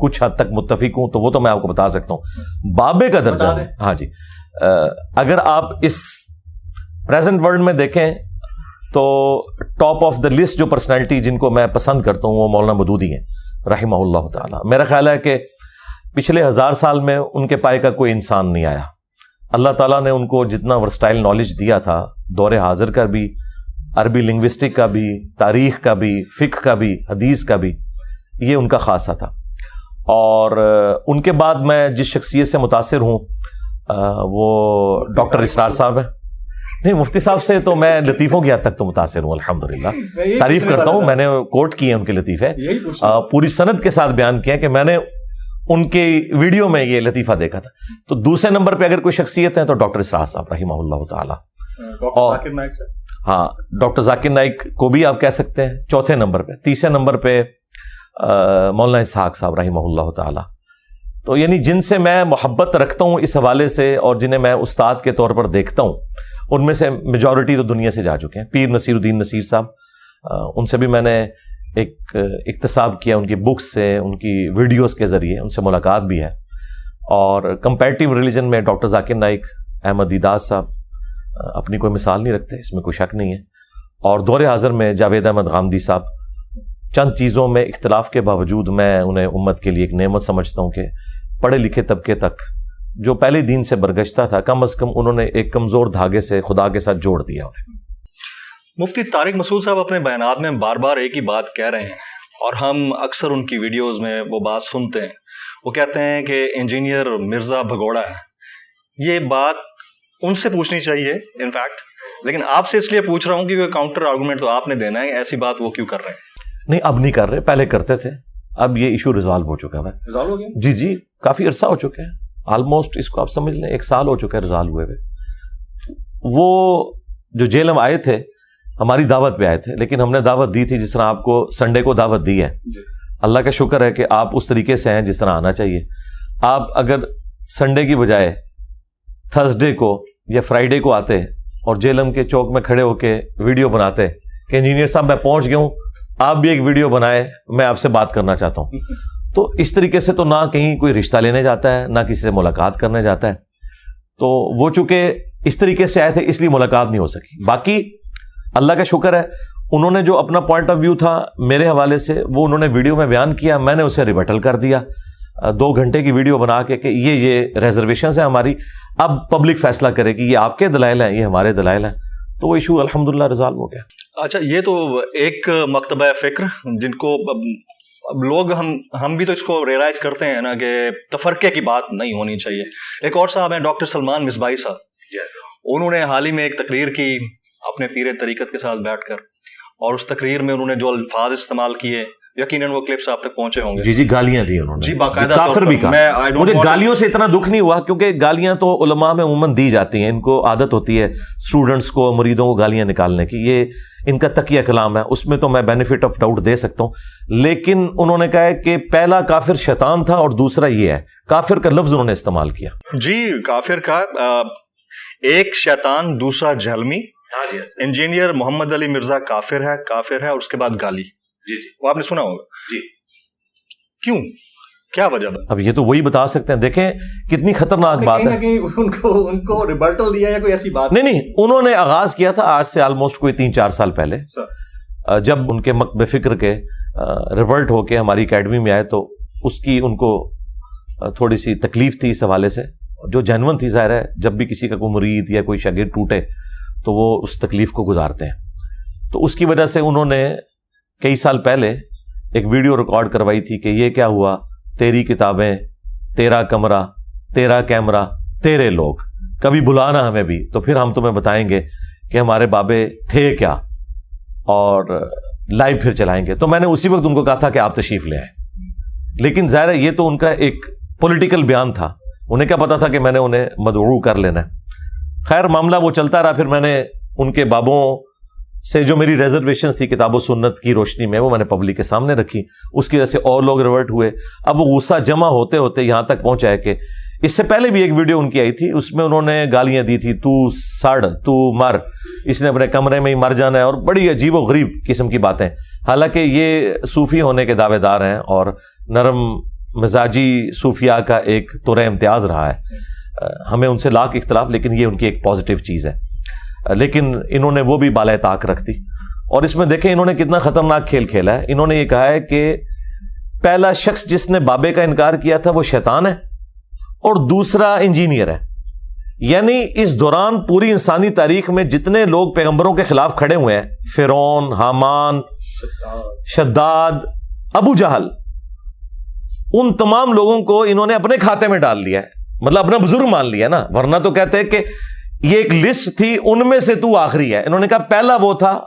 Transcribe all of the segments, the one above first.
کچھ حد تک متفق ہوں تو وہ تو میں آپ کو بتا سکتا ہوں. بابے کا درجہ ہے. ہاں جی, اگر آپ اس پریزنٹ ورلڈ میں دیکھیں تو ٹاپ آف دا لسٹ جو پرسنالٹی جن کو میں پسند کرتا ہوں وہ مولانا مودودی ہیں رحمہ اللہ تعالیٰ. میرا خیال ہے کہ پچھلے 1000 سال میں ان کے پائے کا کوئی انسان نہیں آیا. اللہ تعالیٰ نے ان کو جتنا ورسٹائل نالج دیا تھا, دور حاضر کا بھی, عربی لنگوسٹک کا بھی, تاریخ کا بھی, فقہ کا بھی, حدیث کا بھی, یہ ان کا خاصہ تھا. اور ان کے بعد میں جس شخصیت سے متاثر ہوں وہ ڈاکٹر اسرار صاحب ہیں. نہیں, مفتی صاحب سے تو میں لطیفوں کی حد تک تو متاثر ہوں الحمدللہ, تعریف کرتا ہوں. میں نے کوٹ کیے ان کے لطیفے, پوری سند کے ساتھ بیان کیا کہ میں نے ان کے ویڈیو میں یہ لطیفہ دیکھا تھا. تو دوسرے نمبر پہ اگر کوئی شخصیت ہے تو ڈاکٹر اسرار صاحب رحمہ اللہ تعالیٰ. اور ہاں, ڈاکٹر ذاکر نائک کو بھی آپ کہہ سکتے ہیں چوتھے نمبر پہ. تیسرے نمبر پہ مولانا اسحاق صاحب رحمہ اللہ تعالیٰ. تو یعنی جن سے میں محبت رکھتا ہوں اس حوالے سے اور جنہیں میں استاد کے طور پر دیکھتا ہوں, ان میں سے میجورٹی تو دنیا سے جا چکے ہیں. پیر نصیر الدین نصیر صاحب, ان سے بھی میں نے ایک اکتساب کیا, ان کی بکس سے, ان کی ویڈیوز کے ذریعے ان سے ملاقات بھی ہے. اور کمپیریٹیو ریلیجن میں ڈاکٹر ذاکر نائک, احمد دیداد صاحب اپنی کوئی مثال نہیں رکھتے, اس میں کوئی شک نہیں ہے. اور دور حاضر میں جاوید احمد غامدی صاحب, چند چیزوں میں اختلاف کے باوجود میں انہیں امت کے لیے ایک نعمت سمجھتا ہوں کہ پڑھے لکھے طبقے تک جو پہلے دین سے برگشتہ تھا, کم از کم انہوں نے ایک کمزور دھاگے سے خدا کے ساتھ جوڑ دیا انہیں. مفتی طارق مسعود صاحب اپنے بیانات میں بار بار ایک ہی بات کہہ رہے ہیں اور ہم اکثر ان کی ویڈیوز میں وہ بات سنتے ہیں. وہ کہتے ہیں کہ انجینئر مرزا بھگوڑا ہے. یہ بات ان سے پوچھنی چاہیے انفیکٹ, لیکن آپ سے اس لیے پوچھ رہا ہوں کہ کاؤنٹر آرگومنٹ تو آپ نے دینا ہے. ایسی بات وہ کیوں کر رہے ہیں؟ نہیں, اب نہیں کر رہے, پہلے کرتے تھے. اب یہ ایشو ریزالو ہو چکا ہے. ریزالو ہو گیا؟ جی جی, کافی عرصہ ہو چکے ہیں, آلموسٹ اس کو آپ سمجھ لیں 1 سال ہو چکا ہے ریزالو ہوئے ہوئے. وہ جو جیل میں آئے تھے ہماری دعوت پہ آئے تھے, لیکن ہم نے دعوت دی تھی جس طرح آپ کو سنڈے کو دعوت دی ہے. اللہ کا شکر ہے کہ آپ اس طریقے سے ہیں جس طرح آنا چاہیے. آپ اگر سنڈے کی بجائے تھرسڈے کو یا فرائیڈے کو آتے اور جیلم کے چوک میں کھڑے ہو کے ویڈیو بناتے کہ انجینئر صاحب میں پہنچ گیا ہوں, آپ بھی ایک ویڈیو بنائے, میں آپ سے بات کرنا چاہتا ہوں, تو اس طریقے سے تو نہ کہیں کوئی رشتہ لینے جاتا ہے, نہ کسی سے ملاقات کرنے جاتا ہے. تو وہ چونکہ اس طریقے سے آئے تھے اس لیے ملاقات نہیں ہو سکی. باقی اللہ کا شکر ہے انہوں نے جو اپنا پوائنٹ آف ویو تھا میرے حوالے سے وہ انہوں نے ویڈیو میں بیان کیا, میں نے اسے ریبٹل کر دیا 2 گھنٹے کی ویڈیو بنا کے کہ یہ ریزرویشنز ہیں ہماری, اب پبلک فیصلہ کرے کہ یہ آپ کے دلائل ہیں, یہ ہمارے دلائل ہیں. تو وہ ایشو الحمدللہ ریزالو ہو گیا. اچھا, یہ تو ایک مکتبہ فکر جن کو اب لوگ ہم بھی تو اس کو ریئلائز کرتے ہیں نا کہ تفرقے کی بات نہیں ہونی چاہیے. ایک اور صاحب ہیں ڈاکٹر سلمان مصباحی صاحب, انہوں نے حال ہی میں ایک تقریر کی اپنے پیر طریقت کے ساتھ بیٹھ کر, اور اس تقریر میں انہوں نے جو الفاظ استعمال کیے یقیناً وہ کلپس آپ تک پہنچے ہوں گے. جی جی, گالیاں دی انہوں نے, جی باقاعدہ کافر بھی کہا. مجھے گالیوں سے اتنا دکھ نہیں ہوا کیونکہ گالیاں تو علماء میں عموماً دی جاتی ہیں, ان کو عادت ہوتی ہے اسٹوڈنٹس کو, مریدوں کو گالیاں نکالنے کی, یہ ان کا تقیہ کلام ہے, اس میں تو میں بینیفٹ آف ڈاؤٹ دے سکتا ہوں. لیکن انہوں نے کہا ہے کہ پہلا کافر شیطان تھا اور دوسرا یہ ہے, کافر کا لفظ انہوں نے استعمال کیا. جی, کافر کا ایک شیطان, دوسرا جہلمی. انجینئر محمد علی مرزا کافر ہے, اور اس کے بعد گالی. جی جی, وہ آپ نے سنا ہوگا. جی, کیوں, کیا وجہ؟ اب یہ تو وہی بتا سکتے ہیں. دیکھیں کتنی خطرناک بات ہے. ان کو ریبرٹل دیا یا کوئی ایسی بات نہیں, انہوں نے آغاز کیا تھا آج سے آلموسٹ کوئی 3-4 سال پہلے, جب ان کے مکتب فکر کے ریورٹ ہو کے ہماری اکیڈمی میں آئے تو اس کی ان کو تھوڑی سی تکلیف تھی اس حوالے سے, جو جینون تھی. ظاہر ہے جب بھی کسی کا کوئی مرید یا کوئی شاگرد ٹوٹے تو وہ اس تکلیف کو گزارتے ہیں. تو اس کی وجہ سے انہوں نے کئی سال پہلے ایک ویڈیو ریکارڈ کروائی تھی کہ یہ کیا ہوا, تیری کتابیں, تیرا کمرہ, تیرا کیمرہ, تیرے لوگ, کبھی بلانا ہمیں بھی تو پھر ہم تمہیں بتائیں گے کہ ہمارے بابے تھے کیا, اور لائیو پھر چلائیں گے. تو میں نے اسی وقت ان کو کہا تھا کہ آپ تشریف لے آئیں, لیکن ظاہر ہے یہ تو ان کا ایک پولیٹیکل بیان تھا, انہیں کیا پتا تھا کہ میں نے انہیں مدعو کر لینا ہے. خیر معاملہ وہ چلتا رہا. پھر میں نے ان کے بابوں سے جو میری ریزرویشنز تھی کتاب و سنت کی روشنی میں وہ میں نے پبلک کے سامنے رکھی, اس کی وجہ سے اور لوگ ریورٹ ہوئے. اب وہ غصہ جمع ہوتے ہوتے یہاں تک پہنچا ہے کہ اس سے پہلے بھی ایک ویڈیو ان کی آئی تھی, اس میں انہوں نے گالیاں دی تھی, تو سڑ, تو مر, اس نے اپنے کمرے میں ہی مر جانا ہے, اور بڑی عجیب و غریب قسم کی باتیں. حالانکہ یہ صوفی ہونے کے دعوے دار ہیں اور نرم مزاجی صوفیاء کا ایک طور امتیاز رہا ہے. ہمیں ان سے لاکھ اختلاف، لیکن یہ ان کی ایک پازیٹیو چیز ہے. لیکن انہوں نے وہ بھی بالائے طاق رکھ دی. اور اس میں دیکھیں انہوں نے کتنا خطرناک کھیل کھیلا ہے. انہوں نے یہ کہا ہے کہ پہلا شخص جس نے بابے کا انکار کیا تھا وہ شیطان ہے اور دوسرا انجینئر ہے. یعنی اس دوران پوری انسانی تاریخ میں جتنے لوگ پیغمبروں کے خلاف کھڑے ہوئے ہیں، فرعون، حامان، شداد، ابو جہل، ان تمام لوگوں کو انہوں نے اپنے کھاتے میں ڈال لیا ہے. مطلب اپنا بزرگ مان لیا نا. ورنہ تو کہتے ہیں کہ یہ ایک لسٹ تھی، ان میں سے تو آخری ہے. انہوں نے کہا پہلا وہ تھا،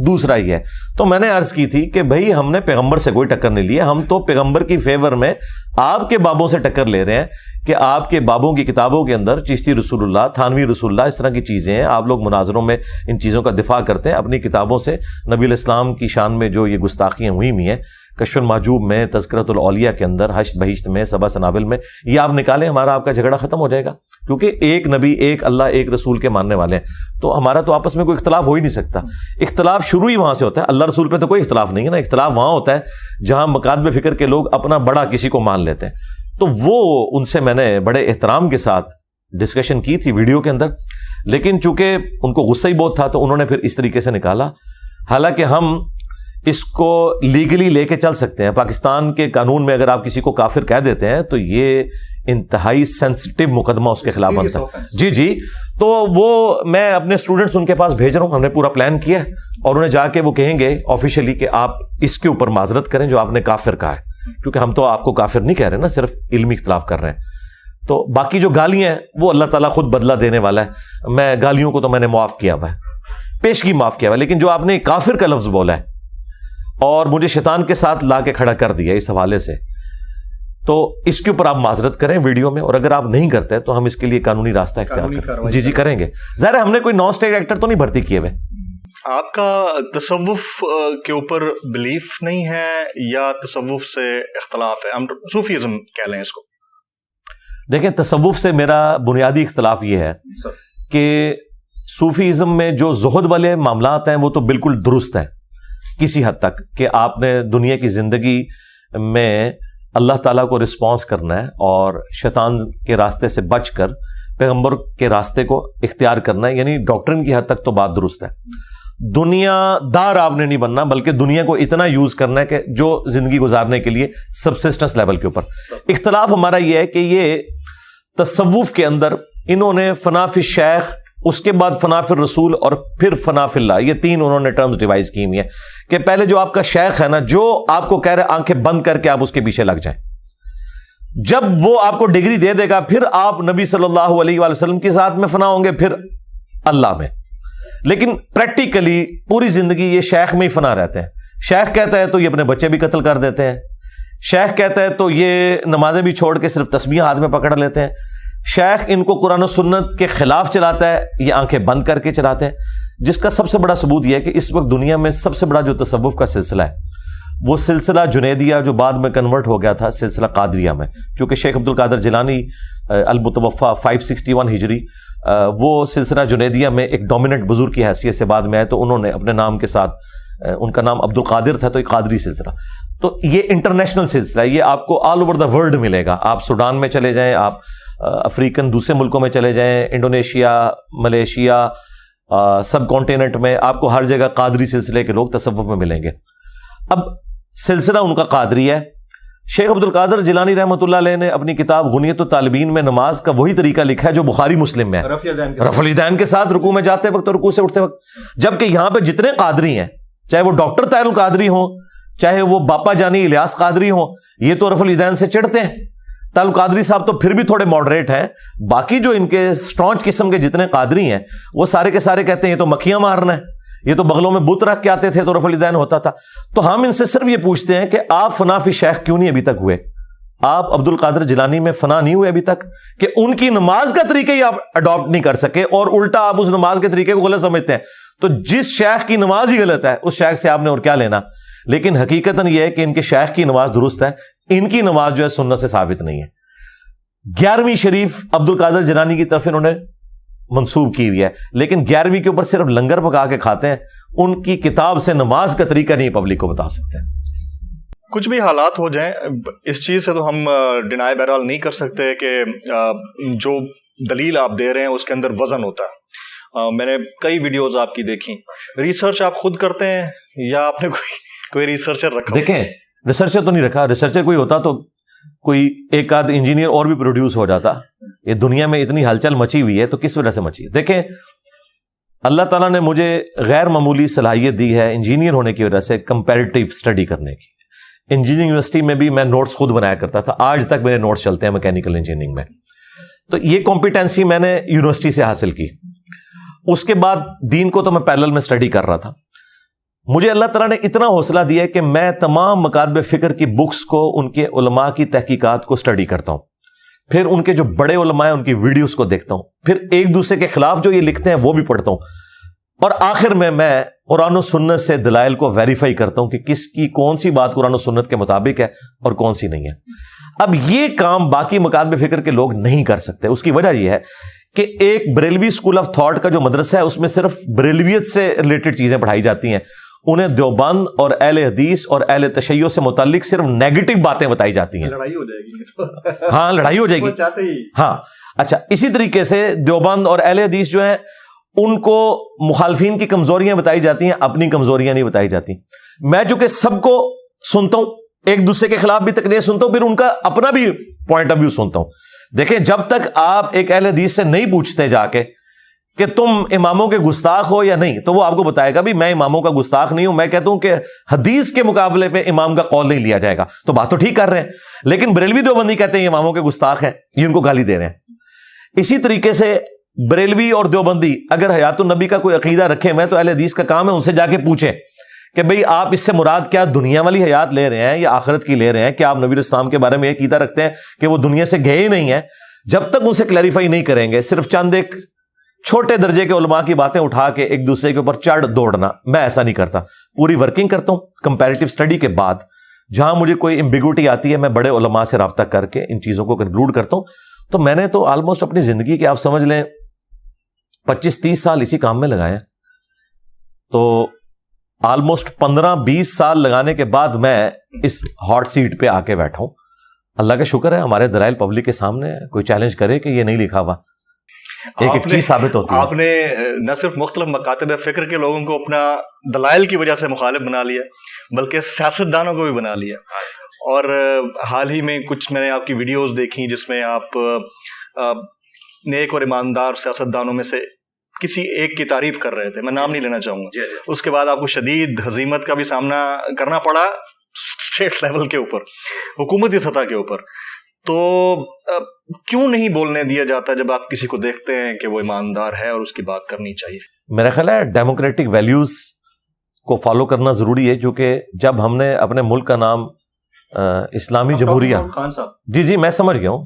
دوسرا ہی ہے. تو میں نے عرض کی تھی کہ بھائی ہم نے پیغمبر سے کوئی ٹکر نہیں لی ہے. ہم تو پیغمبر کی فیور میں آپ کے بابوں سے ٹکر لے رہے ہیں کہ آپ کے بابوں کی کتابوں کے اندر چشتی رسول اللہ، تھانوی رسول اللہ، اس طرح کی چیزیں ہیں. آپ لوگ مناظروں میں ان چیزوں کا دفاع کرتے ہیں. اپنی کتابوں سے نبی علیہ السلام کی شان میں جو یہ گستاخیاں ہوئی ہیں، کشف المحجوب میں، تذکرۃ الاولیاء کے اندر، حشر بہشت میں، سبع سنابل میں، یہ آپ نکالیں، ہمارا آپ کا جھگڑا ختم ہو جائے گا. کیونکہ ایک نبی، ایک اللہ، ایک رسول کے ماننے والے ہیں. تو ہمارا تو آپس میں کوئی اختلاف ہو ہی نہیں سکتا. اختلاف شروع ہی وہاں سے ہوتا ہے. اللہ رسول پہ تو کوئی اختلاف نہیں ہے نا. اختلاف وہاں ہوتا ہے جہاں مکاتب فکر کے لوگ اپنا بڑا کسی کو مان لیتے ہیں. تو وہ ان سے میں نے بڑے احترام کے ساتھ ڈسکشن کی تھی ویڈیو کے اندر. لیکن چونکہ ان کو غصہ ہی بہت تھا تو انہوں نے پھر اس طریقے سے نکالا. حالانکہ ہم اس کو لیگلی لے کے چل سکتے ہیں. پاکستان کے قانون میں اگر آپ کسی کو کافر کہہ دیتے ہیں تو یہ انتہائی سینسٹیو مقدمہ اس کے خلاف بنتا ہے. جی. تو وہ میں اپنے اسٹوڈنٹس ان کے پاس بھیج رہا ہوں. ہم نے پورا پلان کیا ہے اور انہیں جا کے وہ کہیں گے آفیشلی کہ آپ اس کے اوپر معذرت کریں جو آپ نے کافر کہا ہے. کیونکہ ہم تو آپ کو کافر نہیں کہہ رہے نا، صرف علمی اختلاف کر رہے ہیں. تو باقی جو گالیاں ہیں وہ اللہ تعالیٰ خود بدلہ دینے والا ہے. میں گالیوں کو تو میں نے معاف کیا ہوا ہے، پیشگی معاف کیا ہوا ہے. لیکن جو آپ نے کافر کا لفظ بولا ہے اور مجھے شیطان کے ساتھ لا کے کھڑا کر دیا اس حوالے سے، تو اس کے اوپر آپ معذرت کریں ویڈیو میں. اور اگر آپ نہیں کرتے تو ہم اس کے لیے قانونی راستہ اختیار کریں. جی کریں گے. ظاہر ہے ہم نے کوئی نان اسٹیٹ ایکٹر تو نہیں بھرتی کیے ہوئے. آپ کا تصوف کے اوپر بلیف نہیں ہے یا تصوف سے اختلاف ہے؟ ہم صوفیزم کہہ لیں اس کو. دیکھیں تصوف سے میرا بنیادی اختلاف یہ ہے کہ صوفیزم میں جو زہد والے معاملات ہیں وہ تو بالکل درست ہیں کسی حد تک، کہ آپ نے دنیا کی زندگی میں اللہ تعالیٰ کو رسپانس کرنا ہے اور شیطان کے راستے سے بچ کر پیغمبر کے راستے کو اختیار کرنا ہے. یعنی ڈاکٹرن کی حد تک تو بات درست ہے. دنیا دار آپ نے نہیں بننا، بلکہ دنیا کو اتنا یوز کرنا ہے کہ جو زندگی گزارنے کے لیے سبسسٹنس لیول کے اوپر. اختلاف ہمارا یہ ہے کہ یہ تصوف کے اندر انہوں نے فنا فی الشیخ، اس کے بعد فنا فی الرسول اور پھر فنا فی اللہ، یہ تین انہوں نے ٹرمز ڈیوائز کی ہوئی ہیں کہ پہلے جو آپ کا شیخ ہے نا، جو آپ کو کہہ رہے آنکھیں بند کر کے آپ اس کے پیچھے لگ جائیں، جب وہ آپ کو ڈگری دے دے گا پھر آپ نبی صلی اللہ علیہ وآلہ وسلم کی ذات میں فنا ہوں گے، پھر اللہ میں. لیکن پریکٹیکلی پوری زندگی یہ شیخ میں ہی فنا رہتے ہیں. شیخ کہتا ہے تو یہ اپنے بچے بھی قتل کر دیتے ہیں. شیخ کہتا ہے تو یہ نمازیں بھی چھوڑ کے صرف تسبیح ہاتھ میں پکڑ لیتے ہیں. شیخ ان کو قرآن و سنت کے خلاف چلاتا ہے، یہ آنکھیں بند کر کے چلاتے ہیں. جس کا سب سے بڑا ثبوت یہ ہے کہ اس وقت دنیا میں سب سے بڑا جو تصوف کا سلسلہ ہے وہ سلسلہ جنیدیہ، جو بعد میں کنورٹ ہو گیا تھا سلسلہ قادریہ میں. چونکہ شیخ عبد القادر جیلانی المتوفا 561 ہجری، وہ سلسلہ جنیدیہ میں ایک ڈومیننٹ بزرگ کی حیثیت سے بعد میں آئے، تو انہوں نے اپنے نام کے ساتھ، ان کا نام عبد القادر تھا، تو ایک قادری سلسلہ. تو یہ انٹرنیشنل سلسلہ ہے، یہ آپ کو آل اوور دا ورلڈ ملے گا. آپ سوڈان میں چلے جائیں، آپ افریقن دوسرے ملکوں میں چلے جائیں، انڈونیشیا، ملیشیا، سب کانٹیننٹ میں آپ کو ہر جگہ قادری سلسلے کے لوگ تصوف میں ملیں گے. اب سلسلہ ان کا قادری ہے. شیخ عبد القادر جیلانی رحمۃ اللہ علیہ نے اپنی کتاب غنیت الطالبین میں نماز کا وہی طریقہ لکھا ہے جو بخاری مسلم میں ہے، رفع الیدین کے ساتھ رکوع میں جاتے وقت اور رکوع سے اٹھتے وقت. جبکہ یہاں پہ جتنے قادری ہیں، چاہے وہ ڈاکٹر طاہر القادری ہوں، چاہے وہ باپا جانی الیاس قادری ہوں، یہ تو رفع الیدین سے چڑھتے ہیں. طاہر القادری صاحب تو پھر بھی تھوڑے ماڈریٹ ہیں. باقی جو ان کے اسٹرانچ قسم کے جتنے قادری ہیں وہ سارے کے سارے کہتے ہیں یہ تو مکھیاں مارنا ہے، یہ تو بغلوں میں بت رکھ کے آتے تھے تو رفع الیدین ہوتا تھا. تو ہم ان سے صرف یہ پوچھتے ہیں کہ آپ فنا فی شیخ کیوں نہیں ابھی تک ہوئے؟ آپ عبد القادر جیلانی میں فنا نہیں ہوئے ابھی تک کہ ان کی نماز کا طریقہ ہی آپ اڈاپٹ نہیں کر سکے، اور الٹا آپ اس نماز کے طریقے کو غلط سمجھتے ہیں. تو جس شیخ کی نماز ہی غلط ہے اس شیخ سے آپ نے اور کیا لینا. لیکن حقیقتاً یہ ہے کہ ان کے شیخ کی نماز درست ہے، ان کی نماز جو ہے سنت سے ثابت نہیں ہے. 11ویں شریف عبد القادر جیلانی کی طرف انہوں نے منسوب کی ہوئی ہے، لیکن 11ویں کے اوپر صرف لنگر پکا کے کھاتے ہیں. ان کی کتاب سے نماز کا طریقہ نہیں پبلک کو بتا سکتے. کچھ بھی حالات ہو جائیں اس چیز سے تو ہم ڈینائی بہرحال نہیں کر سکتے کہ جو دلیل آپ دے رہے ہیں اس کے اندر وزن ہوتا ہے. میں نے کئی ویڈیوز آپ کی دیکھی. ریسرچ آپ خود کرتے ہیں یا آپ نے کوئی ریسرچر رکھا؟ دیکھیں ریسرچر تو نہیں رکھا. ریسرچر کوئی ہوتا تو کوئی ایک آدھ انجینئر اور بھی پروڈیوس ہو جاتا. یہ دنیا میں اتنی ہلچل مچی ہوئی ہے تو کس وجہ سے مچی ہے؟ دیکھیں اللہ تعالیٰ نے مجھے غیر معمولی صلاحیت دی ہے انجینئر ہونے کی وجہ سے کمپیریٹیو اسٹڈی کرنے کی. انجینئرنگ یونیورسٹی میں بھی میں نوٹس خود بنایا کرتا تھا. آج تک میرے نوٹس چلتے ہیں میکینیکل انجینئرنگ میں. تو یہ کمپیٹنسی میں نے یونیورسٹی سے حاصل کی. اس کے بعد دین کو تو میں پیرلل میں اسٹڈی کر رہا تھا. مجھے اللہ تعالیٰ نے اتنا حوصلہ دیا کہ میں تمام مکاتب فکر کی بکس کو ان کے علماء کی تحقیقات کو اسٹڈی کرتا ہوں. پھر ان کے جو بڑے علماء ہیں ان کی ویڈیوز کو دیکھتا ہوں. پھر ایک دوسرے کے خلاف جو یہ لکھتے ہیں وہ بھی پڑھتا ہوں. اور آخر میں قرآن و سنت سے دلائل کو ویریفائی کرتا ہوں کہ کس کی کون سی بات قرآن و سنت کے مطابق ہے اور کون سی نہیں ہے. اب یہ کام باقی مکاتب فکر کے لوگ نہیں کر سکتے. اس کی وجہ یہ ہے کہ ایک بریلوی اسکول آف تھاٹ کا جو مدرسہ ہے اس میں صرف بریلویت سے ریلیٹڈ چیزیں پڑھائی جاتی ہیں. انہیں دیوبند اور اہل حدیث اور اہل تشیع سے متعلق صرف نیگیٹو باتیں بتائی جاتی ہیں. لڑائی ہو جائے گی. ہاں لڑائی ہو جائے گی. ہاں اچھا. اسی طریقے سے دیوبند اور اہل حدیث جو ہیں ان کو مخالفین کی کمزوریاں بتائی جاتی ہیں, اپنی کمزوریاں نہیں بتائی جاتی. میں جو کہ سب کو سنتا ہوں, ایک دوسرے کے خلاف بھی تقریر سنتا ہوں, پھر ان کا اپنا بھی پوائنٹ آف ویو سنتا ہوں. دیکھیں جب تک آپ ایک اہل حدیث سے نہیں پوچھتے جا کے کہ تم اماموں کے گستاخ ہو یا نہیں, تو وہ آپ کو بتائے گا بھی میں اماموں کا گستاخ نہیں ہوں. میں کہتا ہوں کہ حدیث کے مقابلے پہ امام کا قول نہیں لیا جائے گا, تو بات تو ٹھیک کر رہے ہیں. لیکن بریلوی دیوبندی کہتے ہیں یہ اماموں کے گستاخ ہیں, یہ ان کو گالی دے رہے ہیں. اسی طریقے سے بریلوی اور دیوبندی اگر حیات النبی کا کوئی عقیدہ رکھے ہوئے تو اہل حدیث کا کام ہے ان سے جا کے پوچھیں کہ بھئی آپ اس سے مراد کیا دنیا والی حیات لے رہے ہیں یا آخرت کی لے رہے ہیں؟ کیا آپ نبی الاسلام کے بارے میں یہ عقیدہ رکھتے ہیں کہ وہ دنیا سے گئے ہی نہیں ہیں؟ جب تک ان سے کلیریفائی نہیں کریں گے, صرف چند ایک چھوٹے درجے کے علماء کی باتیں اٹھا کے ایک دوسرے کے اوپر چڑھ دوڑنا, میں ایسا نہیں کرتا. پوری ورکنگ کرتا ہوں کمپیریٹیو اسٹڈی کے بعد. جہاں مجھے کوئی ایمبیگوٹی آتی ہے میں بڑے علماء سے رابطہ کر کے ان چیزوں کو کنکلوڈ کرتا ہوں. تو میں نے تو آلموسٹ اپنی زندگی کے آپ سمجھ لیں 25-30 سال اسی کام میں لگائے. تو آلموسٹ 15-20 سال لگانے کے بعد میں اس ہاٹ سیٹ پہ آ کے بیٹھا ہوں. اللہ کا شکر ہے ہمارے دلائل پبلک کے سامنے, کوئی چیلنج کرے کہ یہ نہیں لکھا ہوا, ایک چیز ثابت ہوتی ہے. آپ نے نہ صرف مختلف مکاتب فکر کے لوگوں کو اپنا دلائل کی وجہ سے مخالف بنا لیا, بلکہ سیاستدانوں کو بھی بنا لیا. اور حال ہی میں کچھ میں نے آپ کی ویڈیوز دیکھی جس میں آپ نیک اور ایماندار سیاستدانوں میں سے کسی ایک کی تعریف کر رہے تھے, میں نام نہیں لینا چاہوں گا. اس کے بعد آپ کو شدید ہزیمت کا بھی سامنا کرنا پڑا اسٹیٹ لیول کے اوپر, حکومتی سطح کے اوپر. تو کیوں نہیں بولنے دیا جاتا جب آپ کسی کو دیکھتے ہیں کہ وہ ایماندار ہے اور اس کی بات کرنی چاہیے؟ میرا خیال ہے ڈیموکریٹک ویلیوز کو فالو کرنا ضروری ہے, جو کہ جب ہم نے اپنے ملک کا نام اسلامی جمہوریہ, خان صاحب, جی میں سمجھ گیا ہوں,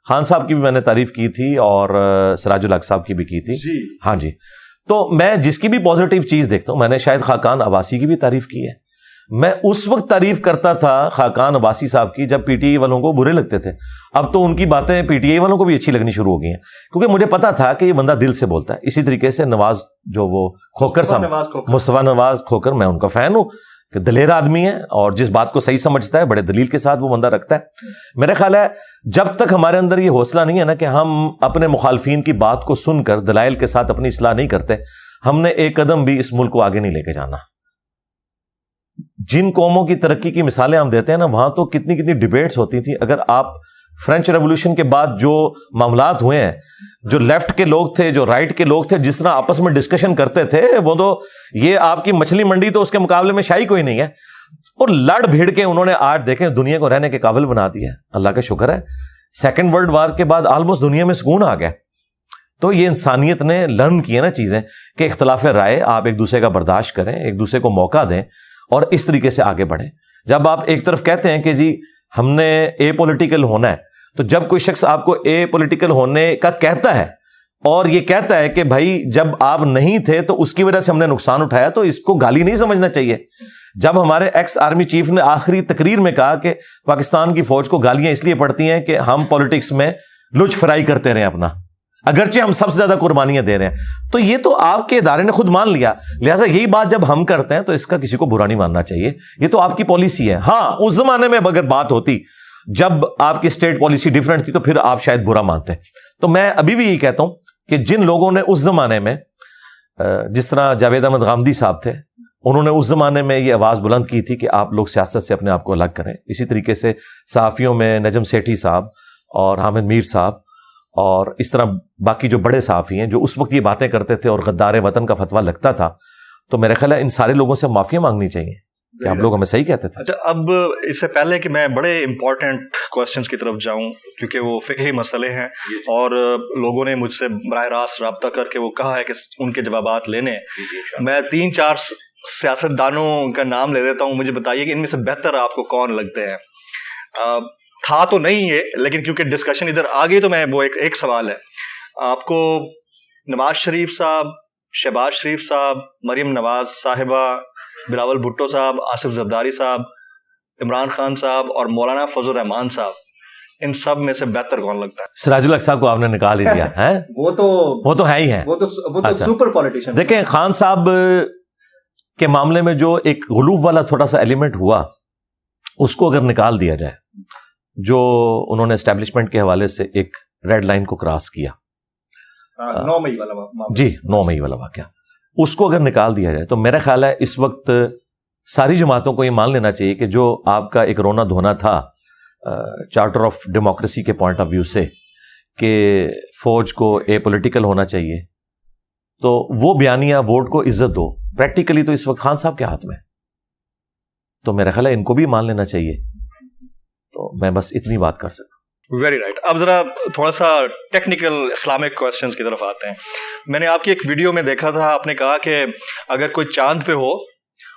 خان صاحب کی بھی میں نے تعریف کی تھی اور سراج الحق صاحب کی بھی کی تھی. ہاں جی. تو میں جس کی بھی پازیٹیو چیز دیکھتا ہوں, میں نے شاید خاقان عباسی کی بھی تعریف کی ہے. میں اس وقت تعریف کرتا تھا خاقان عباسی صاحب کی جب پی ٹی آئی والوں کو برے لگتے تھے. اب تو ان کی باتیں پی ٹی آئی والوں کو بھی اچھی لگنی شروع ہو گئی ہیں, کیونکہ مجھے پتا تھا کہ یہ بندہ دل سے بولتا ہے. اسی طریقے سے نواز جو وہ کھوکر صاحب, مصطفیٰ نواز کھوکر, میں ان کا فین ہوں کہ دلیر آدمی ہے اور جس بات کو صحیح سمجھتا ہے بڑے دلیل کے ساتھ وہ بندہ رکھتا ہے. میرا خیال ہے جب تک ہمارے اندر یہ حوصلہ نہیں ہے نا کہ ہم اپنے مخالفین کی بات کو سن کر دلائل کے ساتھ اپنی اصلاح نہیں کرتے, ہم نے ایک قدم بھی اس ملک کو آگے نہیں لے کے جانا. جن قوموں کی ترقی کی مثالیں ہم دیتے ہیں نا, وہاں تو کتنی ڈیبیٹس ہوتی تھی. اگر آپ فرینچ ریولوشن کے بعد جو معاملات ہوئے ہیں, جو لیفٹ کے لوگ تھے, جو رائٹ کے لوگ تھے, جس طرح آپس میں ڈسکشن کرتے تھے, وہ تو یہ آپ کی مچھلی منڈی تو اس کے مقابلے میں شاہی کوئی نہیں ہے. اور لڑ بھیڑ کے انہوں نے آج دیکھیں دنیا کو رہنے کے قابل بنا دیا ہے. اللہ کا شکر ہے, سیکنڈ ورلڈ وار کے بعد آلموسٹ دنیا میں سکون آ گیا. تو یہ انسانیت نے لرن کی ہے نا چیزیں کہ اختلاف رائے, آپ ایک دوسرے کا برداشت کریں, ایک دوسرے کو موقع دیں اور اس طریقے سے آگے بڑھیں. جب آپ ایک طرف کہتے ہیں کہ جی ہم نے اے پولیٹیکل ہونا ہے, تو جب کوئی شخص آپ کو اے پولیٹیکل ہونے کا کہتا ہے اور یہ کہتا ہے کہ بھائی جب آپ نہیں تھے تو اس کی وجہ سے ہم نے نقصان اٹھایا, تو اس کو گالی نہیں سمجھنا چاہیے. جب ہمارے ایکس آرمی چیف نے آخری تقریر میں کہا کہ پاکستان کی فوج کو گالیاں اس لیے پڑتی ہیں کہ ہم پولیٹکس میں لچ فرائی کرتے رہے اپنا, اگرچہ ہم سب سے زیادہ قربانیاں دے رہے ہیں. تو یہ تو آپ کے ادارے نے خود مان لیا, لہٰذا یہی بات جب ہم کرتے ہیں تو اس کا کسی کو برا نہیں ماننا چاہیے, یہ تو آپ کی پالیسی ہے. ہاں اس زمانے میں اگر بات ہوتی جب آپ کی اسٹیٹ پالیسی ڈفرینٹ تھی تو پھر آپ شاید برا مانتے. تو میں ابھی بھی یہی کہتا ہوں کہ جن لوگوں نے اس زمانے میں, جس طرح جاوید احمد غامدی صاحب تھے, انہوں نے اس زمانے میں یہ آواز بلند کی تھی کہ آپ لوگ سیاست سے اپنے آپ کو الگ کریں. اسی طریقے سے صحافیوں میں نجم سیٹھی صاحب اور حامد میر صاحب اور اس طرح باقی جو بڑے صحافی ہیں جو اس وقت یہ باتیں کرتے تھے اور غدار وطن کا فتویٰ لگتا تھا, تو میرا خیال ہے ان سارے لوگوں سے معافیاں مانگنی چاہیے کہ ہم لوگ ہمیں صحیح کہتے تھے. اچھا, اب اس سے پہلے کہ میں بڑے امپورٹنٹ کوسچنس کی طرف جاؤں, کیونکہ وہ فقہی مسئلے ہیں اور لوگوں نے مجھ سے براہ راست رابطہ کر کے وہ کہا ہے کہ ان کے جوابات لینے, میں 3-4 سیاست دانوں کا نام لے دیتا ہوں, مجھے بتائیے کہ ان میں سے بہتر آپ کو کون لگتے ہیں. تھا تو نہیں ہے لیکن کیونکہ ڈسکشن ادھر آ گئی تو میں وہ ایک سوال ہے آپ کو, نواز شریف صاحب, شہباز شریف صاحب, مریم نواز صاحبہ, بلاول بھٹو صاحب, آصف زرداری صاحب, عمران خان صاحب اور مولانا فضل الرحمان صاحب, ان سب میں سے بہتر کون لگتا ہے؟ سراج الحق صاحب کو آپ نے نکال ہی دیا ہے. وہ تو ہے ہی ہے, وہ تو سپر پولیٹیشین. دیکھیں خان صاحب کے معاملے میں جو ایک غلوف والا تھوڑا سا ایلیمنٹ ہوا, اس کو اگر نکال دیا جائے, جو انہوں نے اسٹیبلشمنٹ کے حوالے سے ایک ریڈ لائن کو کراس کیا, 9 مئی والا معاملہ, جی 9 مئی والا واقعہ, اس کو اگر نکال دیا جائے تو میرا خیال ہے اس وقت ساری جماعتوں کو یہ مان لینا چاہیے کہ جو آپ کا ایک رونا دھونا تھا چارٹر آف ڈیموکریسی کے پوائنٹ آف ویو سے کہ فوج کو اے پولیٹیکل ہونا چاہیے, تو وہ بیانیہ ووٹ کو عزت دو پریکٹیکلی تو اس وقت خان صاحب کے ہاتھ میں, تو میرا خیال ہے ان کو بھی مان لینا چاہیے. تو میں بس اتنی بات کر سکتا ہوں. Very right. اب ذرا تھوڑا سا ٹیکنیکل اسلامک کوسچنس کی طرف آتے ہیں. میں نے آپ کی ایک ویڈیو میں دیکھا تھا, آپ نے کہا کہ اگر کوئی چاند پہ ہو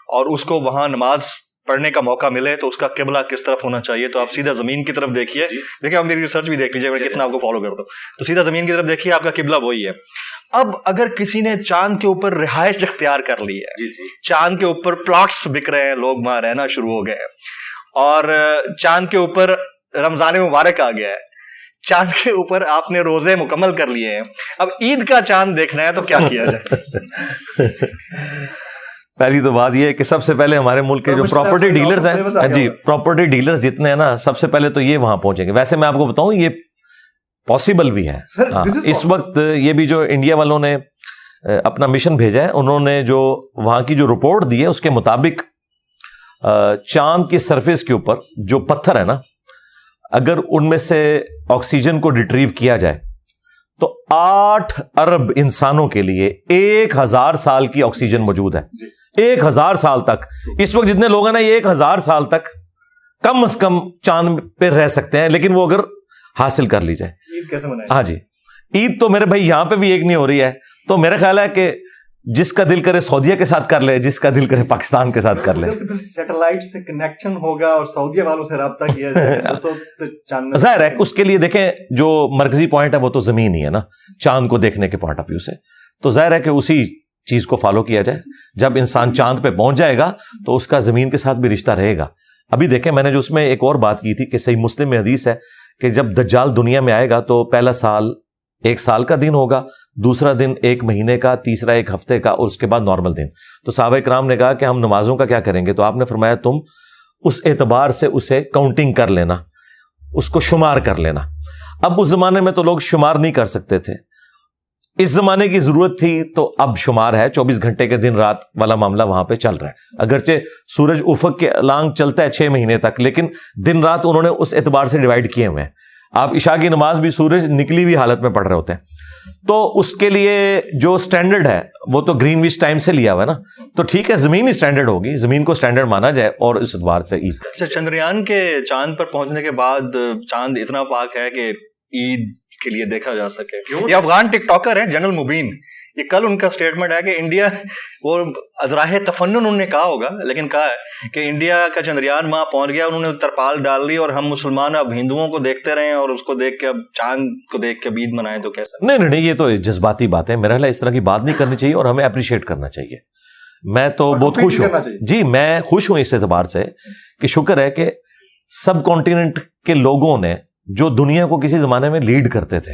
اور اس کو وہاں نماز پڑھنے کا موقع ملے تو اس کا قبلہ کس طرف ہونا چاہیے, تو آپ سیدھا زمین کی طرف دیکھیے. دیکھیں آپ میری ریسرچ بھی دیکھ لیجیے, میں کتنا آپ کو فالو کرتا ہوں, تو سیدھا زمین کی طرف دیکھیے, آپ کا قبلہ وہی ہے. اب اگر کسی نے چاند کے اوپر رہائش اختیار کر لی ہے, چاند کے اوپر پلاٹس بک رہے ہیں, لوگ وہاں رہنا شروع ہو گئے ہیں, اور چاند کے اوپر رمضان مبارک آ گیا ہے, چاند کے اوپر آپ نے روزے مکمل کر لیے ہیں, اب عید کا چاند دیکھنا ہے تو کیا کیا جائے؟ پہلی تو بات یہ ہے کہ سب سے پہلے ہمارے ملک کے جو پراپرٹی ڈیلرز ہیں, جی پراپرٹی ڈیلرز جتنے ہیں نا, سب سے پہلے تو یہ وہاں پہنچیں گے. ویسے میں آپ کو بتاؤں یہ پاسبل بھی ہے. اس وقت یہ بھی جو انڈیا والوں نے اپنا مشن بھیجا ہے, انہوں نے جو وہاں کی جو رپورٹ دی ہے اس کے مطابق چاند کی سرفیس کے اوپر جو پتھر ہے نا, اگر ان میں سے آکسیجن کو ریٹریو کیا جائے تو 8 ارب انسانوں کے لیے 1000 سال کی آکسیجن موجود ہے. 1000 سال تک. اس وقت جتنے لوگ ہیں نا, یہ 1000 سال تک کم از کم چاند پہ رہ سکتے ہیں, لیکن وہ اگر حاصل کر لی جائے. عید کیسے منائیں؟ ہاں جی, عید تو میرے بھائی یہاں پہ بھی ایک نہیں ہو رہی ہے, تو میرا خیال ہے کہ جس کا دل کرے سعودیہ کے ساتھ کر لے, جس کا دل کرے پاکستان کے ساتھ کر لے. سیٹلائٹ سے کنیکشن ہوگا اور سعودیہ والوں سے رابطہ کیا جائے. ظاہر ہے اس کے لیے دیکھیں جو مرکزی پوائنٹ ہے وہ تو زمین ہی ہے نا, چاند کو دیکھنے کے پوائنٹ آف ویو سے, تو ظاہر ہے کہ اسی چیز کو فالو کیا جائے. جب انسان چاند پہ پہنچ جائے گا تو اس کا زمین کے ساتھ بھی رشتہ رہے گا. ابھی دیکھیں میں نے جو اس میں ایک اور بات کی تھی کہ صحیح مسلم میں حدیث ہے کہ جب دجال دنیا میں آئے گا تو پہلا سال 1 سال کا دن ہوگا, دوسرا دن 1 مہینے کا, تیسرا 1 ہفتے کا, اور اس کے بعد نارمل دن. تو صحابہ کرام نے کہا کہ ہم نمازوں کا کیا کریں گے, تو آپ نے فرمایا تم اس اعتبار سے اسے کاؤنٹنگ کر لینا, اس کو شمار کر لینا. اب اس زمانے میں تو لوگ شمار نہیں کر سکتے تھے, اس زمانے کی ضرورت تھی تو اب شمار ہے. 24 گھنٹے کے دن رات والا معاملہ وہاں پہ چل رہا ہے. اگرچہ سورج افق کے لانگ چلتا ہے 6 مہینے تک, لیکن دن رات انہوں نے اس اعتبار سے ڈیوائڈ کیے ہوئے ہیں. آپ عشاء کی نماز بھی سورج نکلی ہوئی حالت میں پڑھ رہے ہوتے ہیں. تو اس کے لیے جو سٹینڈرڈ ہے وہ تو گرین وچ ٹائم سے لیا ہوا ہے نا, تو ٹھیک ہے زمین ہی سٹینڈرڈ ہوگی, زمین کو سٹینڈرڈ مانا جائے اور اس اعتبار سے عید. اچھا, چندریان کے چاند پر پہنچنے کے بعد چاند اتنا پاک ہے کہ عید کے لیے دیکھا جا سکے. یہ افغان ٹک ٹاکر ہیں جنرل مبین, یہ کل ان کا سٹیٹمنٹ ہے کہ انڈیا, وہ ازراہ تفنن انہوں نے کہا ہوگا لیکن کہا ہے کہ انڈیا کا چندریان وہاں پہنچ گیا, انہوں نے ترپال ڈال لی اور ہم مسلمان اب ہندوؤں کو دیکھتے رہے اور اس کو دیکھ کے اب چاند کو دیکھ کے عید منائیں تو کیسا؟ نہیں, یہ تو جذباتی بات ہے. میرا خیال ہے اس طرح کی بات نہیں کرنی چاہیے اور ہمیں اپریشیٹ کرنا چاہیے. میں تو بہت خوش ہوں, جی میں خوش ہوں اس اعتبار سے کہ شکر ہے کہ سب کانٹیننٹ کے لوگوں نے جو دنیا کو کسی زمانے میں لیڈ کرتے تھے,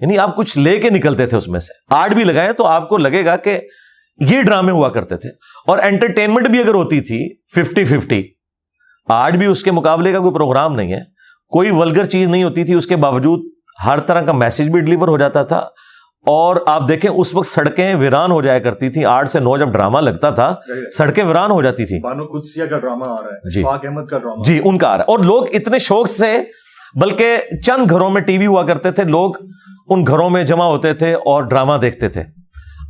یعنی آپ کچھ لے کے نکلتے تھے اس میں سے. آرٹ بھی لگائے تو آپ کو لگے گا کہ یہ ڈرامے ہوا کرتے تھے. اور انٹرٹینمنٹ بھی اگر ہوتی تھی 50-50, آرٹ بھی اس کے مقابلے کا کوئی پروگرام نہیں ہے, کوئی ولگر چیز نہیں ہوتی تھی, اس کے باوجود ہر طرح کا میسج بھی ڈلیور ہو جاتا تھا. اور آپ دیکھیں اس وقت سڑکیں ویران ہو جایا کرتی تھی. 8 سے 9 جب ڈرامہ لگتا تھا سڑکیں ویران ہو جاتی تھی. بانو قدسیہ کا ڈرامہ آ رہا ہے, جی, اشفاق احمد کا ڈرامہ, جی ان کا آ رہا ہے. اور لوگ اتنے شوق سے, بلکہ چند گھروں میں ٹی وی ہوا کرتے تھے, لوگ ان گھروں میں جمع ہوتے تھے اور ڈرامہ دیکھتے تھے.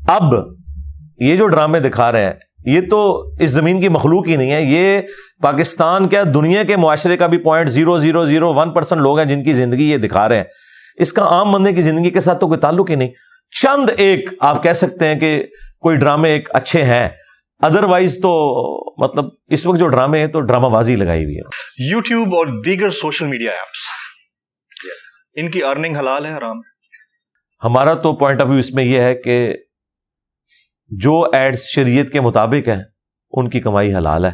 اب یہ جو ڈرامے دکھا رہے ہیں یہ تو اس زمین کی مخلوق ہی نہیں ہے, یہ پاکستان کیا دنیا کے معاشرے کا بھی 0.0001% لوگ ہیں جن کی زندگی یہ دکھا رہے ہیں. اس کا عام بندے کی زندگی کے ساتھ تو کوئی تعلق ہی نہیں. چند ایک آپ کہہ سکتے ہیں کہ کوئی ڈرامے ایک اچھے ہیں, ادروائز تو مطلب اس وقت جو ڈرامے ہیں تو ڈرامہ بازی لگائی ہوئی ہے. یوٹیوب اور دیگر سوشل میڈیا ایپس, ان کی ارننگ حلال ہے حرام؟ ہمارا تو پوائنٹ آف ویو اس میں یہ ہے کہ جو ایڈز شریعت کے مطابق ہیں ان کی کمائی حلال ہے,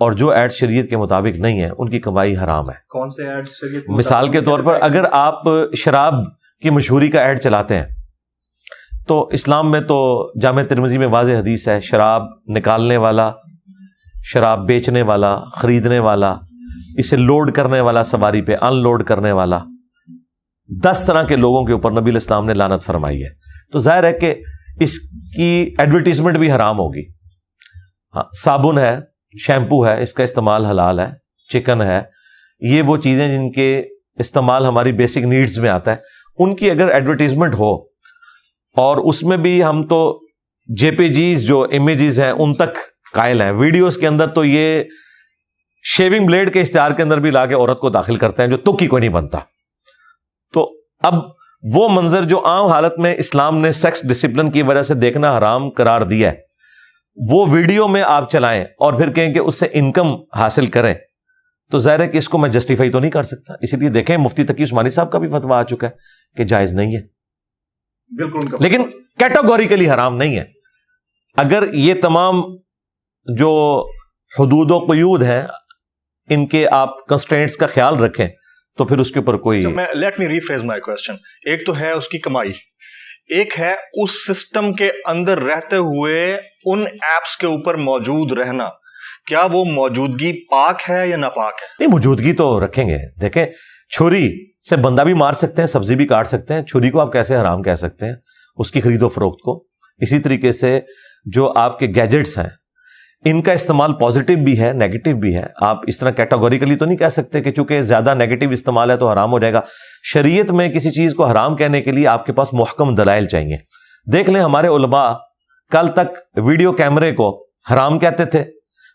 اور جو ایڈز شریعت کے مطابق نہیں ہیں ان کی کمائی حرام ہے. کون سے ایڈ شریعت؟ مثال کے طور پر اگر آپ شراب کی مشہوری کا ایڈ چلاتے ہیں تو اسلام میں تو جامع ترمذی میں واضح حدیث ہے, شراب نکالنے والا, شراب بیچنے والا, خریدنے والا, اسے لوڈ کرنے والا سواری پہ, ان لوڈ کرنے والا, 10 طرح کے لوگوں کے اوپر نبی علیہ السلام نے لعنت فرمائی ہے. تو ظاہر ہے کہ اس کی ایڈورٹیزمنٹ بھی حرام ہوگی. ہاں, صابن ہے, شیمپو ہے, اس کا استعمال حلال ہے. چکن ہے, یہ وہ چیزیں جن کے استعمال ہماری بیسک نیڈز میں آتا ہے, ان کی اگر ایڈورٹیزمنٹ ہو, اور اس میں بھی ہم تو جے پی جیز جو امیجز ہیں ان تک قائل ہیں. ویڈیوز کے اندر تو یہ شیونگ بلیڈ کے اشتہار کے اندر بھی لا کے عورت کو داخل کرتے ہیں جو تک ہی کوئی نہیں بنتا. تو اب وہ منظر جو عام حالت میں اسلام نے سیکس ڈسپلن کی وجہ سے دیکھنا حرام قرار دیا ہے, وہ ویڈیو میں آپ چلائیں اور پھر کہیں کہ اس سے انکم حاصل کریں, تو ظاہر ہے کہ اس کو میں جسٹیفائی تو نہیں کر سکتا. اسی لیے دیکھیں مفتی تقی عثمانی صاحب کا بھی فتویٰ آ چکا ہے کہ جائز نہیں ہے, بالکل, لیکن کیٹاگوریکلی حرام نہیں ہے. اگر یہ تمام جو حدود و قیود ہیں ان کے آپ کنسٹرینٹس کا خیال رکھیں تو پھر اس کے اوپر کوئی. لیٹ می ریفریز مائی کوسچن. ایک تو ہے اس کی کمائی, ایک ہے اس سسٹم کے اندر رہتے ہوئے ان ایپس کے اوپر موجود رہنا. کیا وہ موجودگی پاک ہے یا ناپاک ہے؟ نہیں, موجودگی تو رکھیں گے. دیکھیں, چھری سے بندہ بھی مار سکتے ہیں, سبزی بھی کاٹ سکتے ہیں, چھری کو آپ کیسے حرام کہہ سکتے ہیں, اس کی خرید و فروخت کو. اسی طریقے سے جو آپ کے گیجٹس ہیں ان کا استعمال پازیٹیو بھی ہے, نیگیٹو بھی ہے. آپ اس طرح کیٹاگوریکلی تو نہیں کہہ سکتے کہ چونکہ زیادہ نیگیٹو استعمال ہے تو حرام ہو جائے گا. شریعت میں کسی چیز کو حرام کہنے کے لیے آپ کے پاس محکم دلائل چاہیے. دیکھ لیں ہمارے علماء کل تک ویڈیو کیمرے کو حرام کہتے تھے,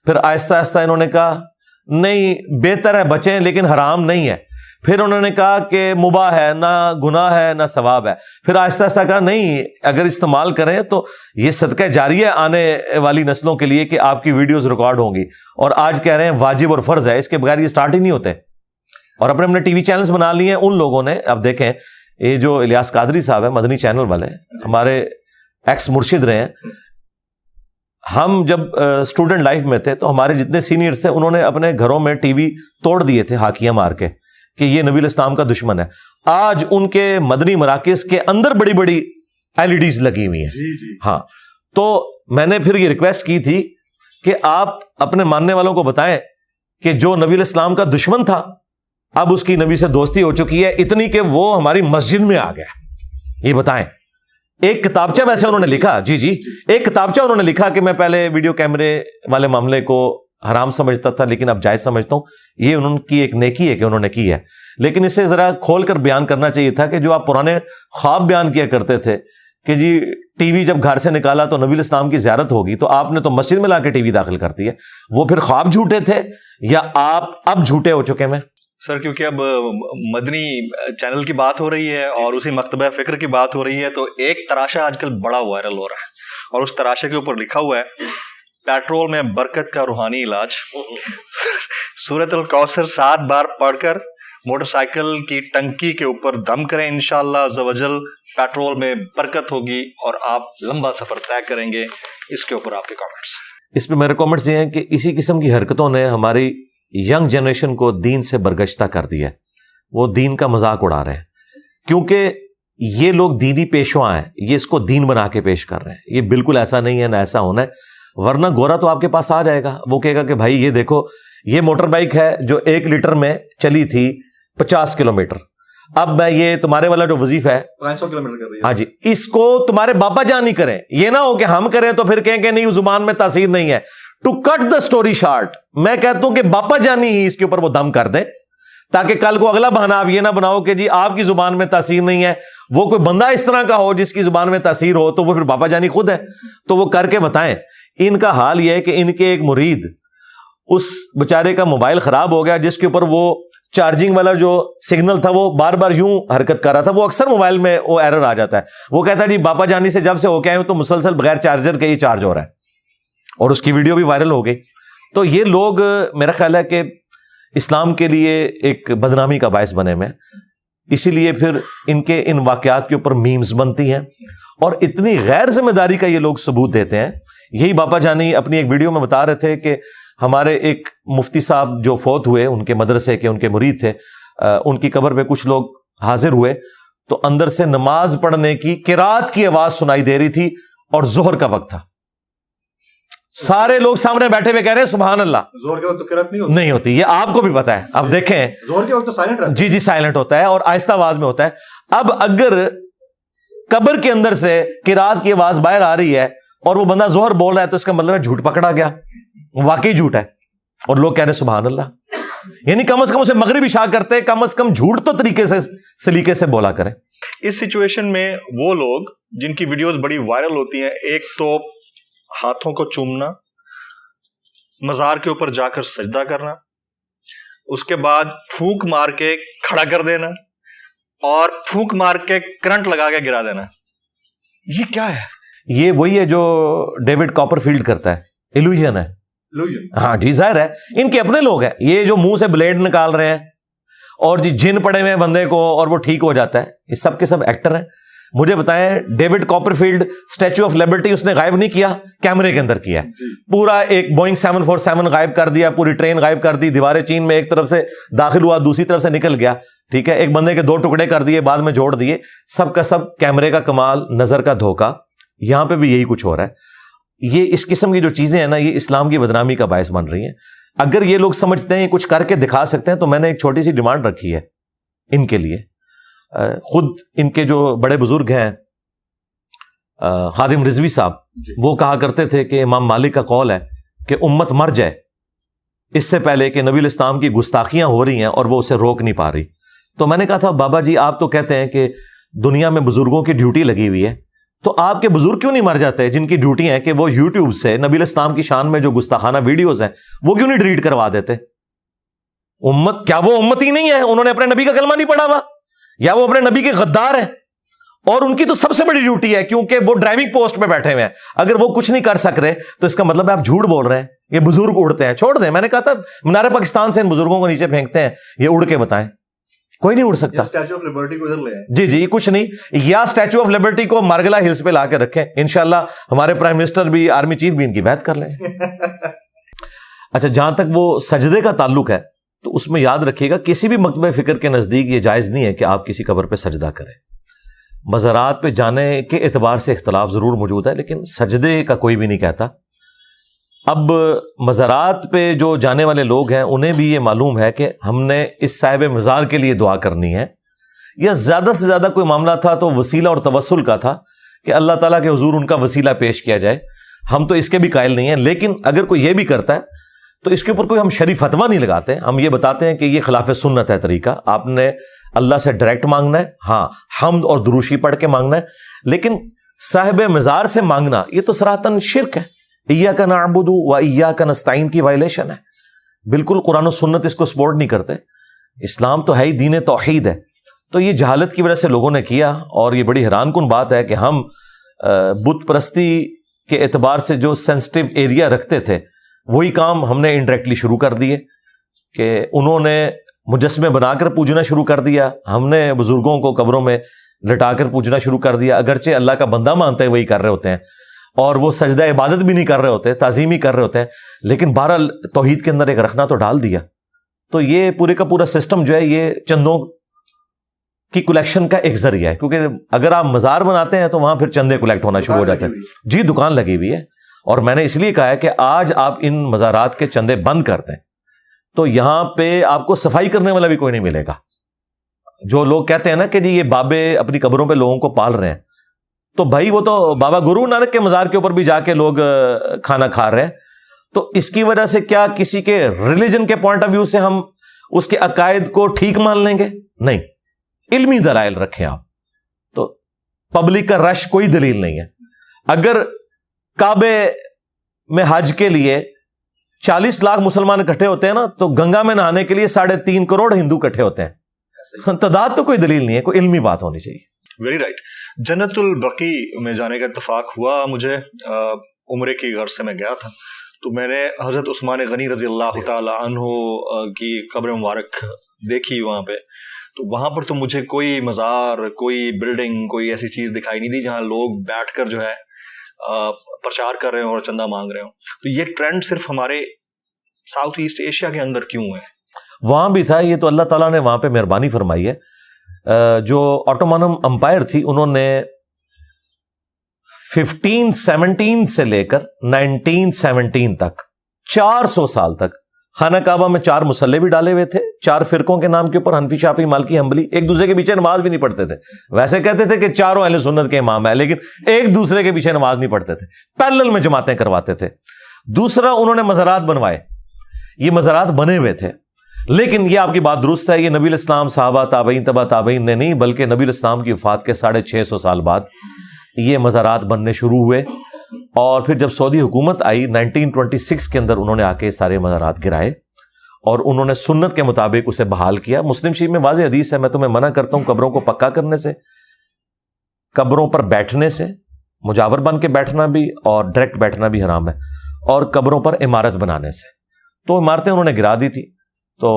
پھر آہستہ آہستہ انہوں نے کہا نہیں بہتر ہے بچیں لیکن حرام نہیں ہے. پھر انہوں نے کہا کہ مباح ہے, نہ گناہ ہے نہ ثواب ہے. پھر آہستہ آہستہ کہا نہیں اگر استعمال کریں تو یہ صدقہ جاریہ آنے والی نسلوں کے لیے کہ آپ کی ویڈیوز ریکارڈ ہوں گی. اور آج کہہ رہے ہیں واجب اور فرض ہے, اس کے بغیر یہ سٹارٹ ہی نہیں ہوتے. اور اپنے ٹی وی چینلز بنا لیے ہیں ان لوگوں نے. اب دیکھیں یہ جو الیاس قادری صاحب ہیں مدنی چینل والے, ہمارے ایکس مرشد رہے ہیں. ہم جب اسٹوڈنٹ لائف میں تھے تو ہمارے جتنے سینئرز تھے انہوں نے اپنے گھروں میں ٹی وی توڑ دیے تھے ہاکیاں مار کے کہ یہ نبی الاسلام کا دشمن ہے. آج ان کے مدنی مراکز کے اندر بڑی بڑی ایل-ای-ڈیز لگی ہوئی ہیں. جی ہاں, تو میں نے پھر یہ ریکویسٹ کی تھی کہ آپ اپنے ماننے والوں کو بتائیں کہ جو نبی الاسلام کا دشمن تھا اب اس کی نبی سے دوستی ہو چکی ہے اتنی کہ وہ ہماری مسجد میں آ گیا. یہ بتائیں. ایک کتابچہ ویسے انہوں نے لکھا, جی ایک کتابچہ انہوں نے لکھا کہ میں پہلے ویڈیو کیمرے والے معاملے کو حرام سمجھتا تھا لیکن اب جائز سمجھتا ہوں. یہ انہوں کی ایک نیکی ہے کہ انہوں نے کی ہے, لیکن اسے ذرا کھول کر بیان کرنا چاہیے تھا کہ جو آپ پرانے خواب بیان کیا کرتے تھے کہ جی ٹی وی جب گھر سے نکالا تو نبی الاسلام کی زیارت ہوگی, تو آپ نے تو مسجد میں لا کے ٹی وی داخل کر دی ہے. وہ پھر خواب جھوٹے تھے یا آپ اب جھوٹے ہو چکے میں؟ سر کیونکہ اب مدنی چینل کی بات ہو رہی ہے اور اسی مکتبہ فکر کی بات ہو رہی ہے تو ایک تراشا آج کل بڑا وائرل ہو رہا ہے اور اس تراشے کے اوپر لکھا ہوا ہے پیٹرول میں برکت کا روحانی علاج. سورۃ الکوثر 7 بار پڑھ کر موٹر سائیکل کی ٹنکی کے اوپر دم کریں, انشاءاللہ عز و جل پیٹرول میں برکت ہوگی اور آپ لمبا سفر طے کریں گے. اس کے اوپر آپ کے کامنٹس؟ اس پہ میرے کامنٹس یہ ہیں کہ اسی قسم کی حرکتوں نے ہماری ینگ جنریشن کو دین سے برگشتہ کر دیا ہے. وہ دین کا مذاق اڑا رہے ہیں کیونکہ یہ لوگ دینی پیشوا ہیں, یہ اس کو دین بنا کے پیش کر رہے ہیں. یہ بالکل ایسا نہیں ہے, نہ ایسا ہونا ہے, ورنہ گورا تو آپ کے پاس آ جائے گا, وہ کہے گا کہ بھائی یہ دیکھو یہ موٹر بائک ہے جو 1 لیٹر میں چلی تھی 50 کلومیٹر, اب میں یہ تمہارے والا جو وظیفہ ہے 500 کلومیٹر کر رہی ہے, ہاں جی, اس کو تمہارے بابا جان نہیں کریں. یہ نہ ہو کہ ہم کریں تو پھر کہیں کہ نہیں زبان میں تاثیر نہیں ہے. To cut the story short, میں کہتا ہوں کہ باپا جانی ہی اس کے اوپر وہ دم کر دیں, تاکہ کل کو اگلا بہانہ آپ یہ نہ بناؤ کہ جی آپ کی زبان میں تاثیر نہیں ہے. وہ کوئی بندہ اس طرح کا ہو جس کی زبان میں تاثیر ہو تو وہ پھر باپا جانی خود ہے, تو وہ کر کے بتائیں. ان کا حال یہ ہے کہ ان کے ایک مرید, اس بچارے کا موبائل خراب ہو گیا جس کے اوپر وہ چارجنگ والا جو سگنل تھا وہ بار بار یوں حرکت کر رہا تھا, وہ اکثر موبائل میں وہ ایرر آ جاتا ہے. وہ کہتا ہے جی باپا جانی سے جب سے ہو کے آئے تو مسلسل بغیر چارجر کے ہی چارج ہو رہا ہے, اور اس کی ویڈیو بھی وائرل ہو گئی. تو یہ لوگ میرا خیال ہے کہ اسلام کے لیے ایک بدنامی کا باعث بنے ہوئے ہیں, اسی لیے پھر ان واقعات کے اوپر میمز بنتی ہیں, اور اتنی غیر ذمہ داری کا یہ لوگ ثبوت دیتے ہیں. یہی باپا جانی اپنی ایک ویڈیو میں بتا رہے تھے کہ ہمارے ایک مفتی صاحب جو فوت ہوئے, ان کے مدرسے کے ان کے مرید تھے, ان کی قبر پہ کچھ لوگ حاضر ہوئے تو اندر سے نماز پڑھنے کی قرات کی آواز سنائی دے رہی تھی, اور ظہر کا وقت تھا. سارے لوگ سامنے بیٹھے ہوئے کہہ رہے ہیں سبحان اللہ. زور کے وقت تو قرات نہیں ہوتی, یہ آپ کو بھی پتا ہے. اب دیکھیں زور کے وقت تو سائلنٹ رہتا ہے. جی سائلنٹ ہوتا ہے اور آہستہ آواز میں ہوتا ہے. اب اگر قبر کے اندر سے قرات کی آواز باہر آ رہی ہے اور وہ بندہ ظہر بول رہا ہے تو اس کا مطلب ہے جھوٹ پکڑا گیا, واقعی جھوٹ ہے, اور لوگ کہہ رہے ہیں سبحان اللہ. یعنی کم از کم اسے مغرب عشاء کرتے, کم از کم جھوٹ تو طریقے سے سلیقے سے بولا کریں. اس سچویشن میں وہ لوگ جن کی ویڈیوز بڑی وائرل ہوتی ہیں, ایک تو ہاتھوں کو چومنا, مزار کے اوپر جا کر سجدہ کرنا, اس کے بعد پھونک مار کے کھڑا کر دینا, اور پھونک مار کے کرنٹ لگا کے گرا دینا. یہ کیا ہے؟ یہ وہی ہے جو ڈیوڈ کاپر فیلڈ کرتا ہے, ایلوژن ہے. ہاں جی ظاہر ہے, ان کے اپنے لوگ ہیں یہ جو منہ سے بلیڈ نکال رہے ہیں, اور جی جن پڑے ہوئے بندے کو اور وہ ٹھیک ہو جاتا ہے. یہ سب کے سب ایکٹر ہیں. مجھے بتائیں David Copperfield Statue of Liberty اس نے غائب نہیں کیا, کیمرے کے اندر کیا. پورا ایک بوئنگ 747 غائب کر دیا, پوری ٹرین غائب کر دی, دیواریں چین میں ایک طرف سے داخل ہوا دوسری طرف سے نکل گیا, ٹھیک ہے, ایک بندے کے 2 ٹکڑے کر دیے بعد میں جوڑ دیے. سب کا سب کیمرے کا کمال, نظر کا دھوکہ. یہاں پہ بھی یہی کچھ ہو رہا ہے. یہ اس قسم کی جو چیزیں ہیں نا, یہ اسلام کی بدنامی کا باعث بن رہی ہیں. اگر یہ لوگ سمجھتے ہیں کچھ کر کے دکھا سکتے ہیں تو میں نے ایک چھوٹی سی ڈیمانڈ رکھی ہے ان کے لیے. خود ان کے جو بڑے بزرگ ہیں خادم رضوی صاحب, وہ کہا کرتے تھے کہ امام مالک کا قول ہے کہ امت مر جائے اس سے پہلے کہ نبی الاسلام کی گستاخیاں ہو رہی ہیں اور وہ اسے روک نہیں پا رہی. تو میں نے کہا تھا بابا جی آپ تو کہتے ہیں کہ دنیا میں بزرگوں کی ڈیوٹی لگی ہوئی ہے, تو آپ کے بزرگ کیوں نہیں مر جاتے جن کی ڈیوٹی ہے کہ وہ یوٹیوب سے نبی الاسلام کی شان میں جو گستاخانہ ویڈیوز ہیں وہ کیوں نہیں ڈیلیٹ کروا دیتے؟ امت کیا وہ امت ہی نہیں ہے؟ انہوں نے اپنے نبی کا کلمہ نہیں پڑھا ہوا, یا وہ اپنے نبی کے غدار ہیں؟ اور ان کی تو سب سے بڑی ڈیوٹی ہے کیونکہ وہ ڈرائیونگ پوسٹ پہ بیٹھے ہوئے ہیں. اگر وہ کچھ نہیں کر سک رہے تو اس کا مطلب ہے آپ جھوٹ بول رہے ہیں. یہ بزرگ اڑتے ہیں, چھوڑ دیں. میں نے کہا تھا مینار پاکستان سے ان بزرگوں کو نیچے پھینکتے ہیں, یہ اڑ کے بتائیں. کوئی نہیں اڑ سکتا. اسٹیچو آف لبرٹی کو ادھر لے آئیں. جی جی کچھ نہیں, یا اسٹیچو آف لبرٹی کو مارگلا ہلز پہ لا کے رکھیں, انشاءاللہ ہمارے پرائم منسٹر بھی, آرمی چیف بھی ان کی بیعت کر لیں. اچھا جہاں تک وہ سجدے کا تعلق ہے تو اس میں یاد رکھیے گا کسی بھی مکتبہ فکر کے نزدیک یہ جائز نہیں ہے کہ آپ کسی قبر پہ سجدہ کریں. مزارات پہ جانے کے اعتبار سے اختلاف ضرور موجود ہے, لیکن سجدے کا کوئی بھی نہیں کہتا. اب مزارات پہ جو جانے والے لوگ ہیں انہیں بھی یہ معلوم ہے کہ ہم نے اس صاحب مزار کے لیے دعا کرنی ہے, یا زیادہ سے زیادہ کوئی معاملہ تھا تو وسیلہ اور توسل کا تھا کہ اللہ تعالیٰ کے حضور ان کا وسیلہ پیش کیا جائے. ہم تو اس کے بھی قائل نہیں ہیں, لیکن اگر کوئی یہ بھی کرتا ہے تو اس کے اوپر کوئی ہم شرعی فتویٰ نہیں لگاتے. ہم یہ بتاتے ہیں کہ یہ خلاف سنت ہے طریقہ. آپ نے اللہ سے ڈائریکٹ مانگنا ہے, ہاں حمد اور دروشی پڑھ کے مانگنا ہے, لیکن صاحب مزار سے مانگنا یہ تو صراحتاً شرک ہے. ایاک نعبد و ایاک نستعین کی وائلیشن ہے. بالکل قرآن و سنت اس کو سپورٹ نہیں کرتے. اسلام تو ہے ہی دین توحید ہے. تو یہ جہالت کی وجہ سے لوگوں نے کیا, اور یہ بڑی حیران کن بات ہے کہ ہم بت پرستی کے اعتبار سے جو سینسٹیو ایریا رکھتے تھے وہی کام ہم نے انڈائریکٹلی شروع کر دیے, کہ انہوں نے مجسمے بنا کر پوجنا شروع کر دیا, ہم نے بزرگوں کو قبروں میں لٹا کر پوجنا شروع کر دیا. اگرچہ اللہ کا بندہ مانتے ہیں وہی کر رہے ہوتے ہیں, اور وہ سجدہ عبادت بھی نہیں کر رہے ہوتے, تعظیم ہی کر رہے ہوتے ہیں, لیکن بہرحال توحید کے اندر ایک رکھنا تو ڈال دیا. تو یہ پورے کا پورا سسٹم جو ہے یہ چندوں کی کلیکشن کا ایک ذریعہ ہے, کیونکہ اگر آپ مزار بناتے ہیں تو وہاں پھر چندے کلیکٹ ہونا شروع ہو جاتے ہیں. جی دکان لگی ہوئی ہے, اور میں نے اس لیے کہا ہے کہ آج آپ ان مزارات کے چندے بند کر دیں تو یہاں پہ آپ کو صفائی کرنے والا بھی کوئی نہیں ملے گا. جو لوگ کہتے ہیں نا کہ جی یہ بابے اپنی قبروں پہ لوگوں کو پال رہے ہیں, تو بھائی وہ تو بابا گرو نانک کے مزار کے اوپر بھی جا کے لوگ کھانا کھا رہے ہیں. تو اس کی وجہ سے کیا کسی کے ریلیجن کے پوائنٹ آف ویو سے ہم اس کے عقائد کو ٹھیک مان لیں گے؟ نہیں, علمی دلائل رکھیں آپ. تو پبلک کا رش کوئی دلیل نہیں ہے. اگر کعبے میں حج کے لیے 40 لاکھ مسلمان اکٹھے ہوتے ہیں نا, تو گنگا میں نہانے کے لیے 3.5 کروڑ ہندو اکٹھے ہوتے ہیں. تعداد تو کوئی دلیل نہیں ہے, کوئی علمی بات ہونی چاہیے. Very right. جنت البقیع میں جانے کا اتفاق ہوا مجھے, عمرے کی غرض سے میں گیا تھا, تو میں نے حضرت عثمان غنی رضی اللہ تعالی عنہ کی قبر مبارک دیکھی وہاں پہ. تو وہاں پر تو مجھے کوئی مزار, کوئی بلڈنگ, کوئی ایسی چیز دکھائی نہیں دی جہاں لوگ بیٹھ کر جو ہے پرچار کر رہے ہوں اور چندہ مانگ رہے ہوں. تو یہ ٹرینڈ صرف ہمارے ساؤتھ ایسٹ ایشیا کے اندر کیوں ہے؟ وہاں بھی تھا, یہ تو اللہ تعالیٰ نے وہاں پہ مہربانی فرمائی ہے. جو آٹومن امپائر تھی انہوں نے 1517 سے لے کر 1917 تک 400 سال تک خانہ کعبہ میں 4 مصلے بھی ڈالے ہوئے تھے, 4 فرقوں کے نام کے اوپر, حنفی, شافعی, مالکی, حنبلی. ایک دوسرے کے پیچھے نماز بھی نہیں پڑھتے تھے. ویسے کہتے تھے کہ چاروں اہل سنت کے امام ہیں, لیکن ایک دوسرے کے پیچھے نماز نہیں پڑھتے تھے, پیرلل میں جماعتیں کرواتے تھے. دوسرا انہوں نے مزارات بنوائے. یہ مزارات بنے ہوئے تھے, لیکن یہ آپ کی بات درست ہے, یہ نبی الاسلام, صحابہ, تابعین, تبع تابعین نے نہیں, بلکہ نبی الاسلام کی وفات کے 650 سال بعد یہ مزارات بننے شروع ہوئے. اور پھر جب سعودی حکومت آئی 1926 کے اندر, انہوں نے آ کے سارے مزارات گرائے اور انہوں نے سنت کے مطابق اسے بحال کیا. مسلم شریف میں واضح حدیث ہے, میں تمہیں منع کرتا ہوں قبروں کو پکا کرنے سے, قبروں پر بیٹھنے سے, مجاور بن کے بیٹھنا بھی اور ڈائریکٹ بیٹھنا بھی حرام ہے, اور قبروں پر عمارت بنانے سے. تو عمارتیں انہوں نے گرا دی تھی. تو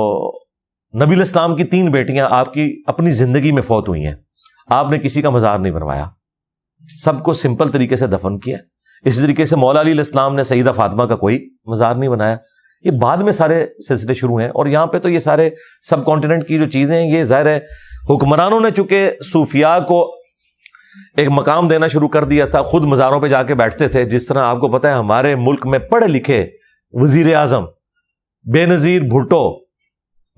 نبی الاسلام کی 3 بیٹیاں آپ کی اپنی زندگی میں فوت ہوئی ہیں, آپ نے کسی کا مزار نہیں بنوایا, سب کو سمپل طریقے سے دفن کیا. اسی طریقے سے مولا علی علیہ السلام نے سیدہ فاطمہ کا کوئی مزار نہیں بنایا. یہ بعد میں سارے سلسلے شروع ہیں, اور یہاں پہ تو یہ سارے سب کانٹیننٹ کی جو چیزیں ہیں, یہ ظاہر ہے حکمرانوں نے چونکہ صوفیاء کو ایک مقام دینا شروع کر دیا تھا, خود مزاروں پہ جا کے بیٹھتے تھے. جس طرح آپ کو پتہ ہے ہمارے ملک میں پڑھے لکھے وزیر اعظم بے نظیر بھٹو,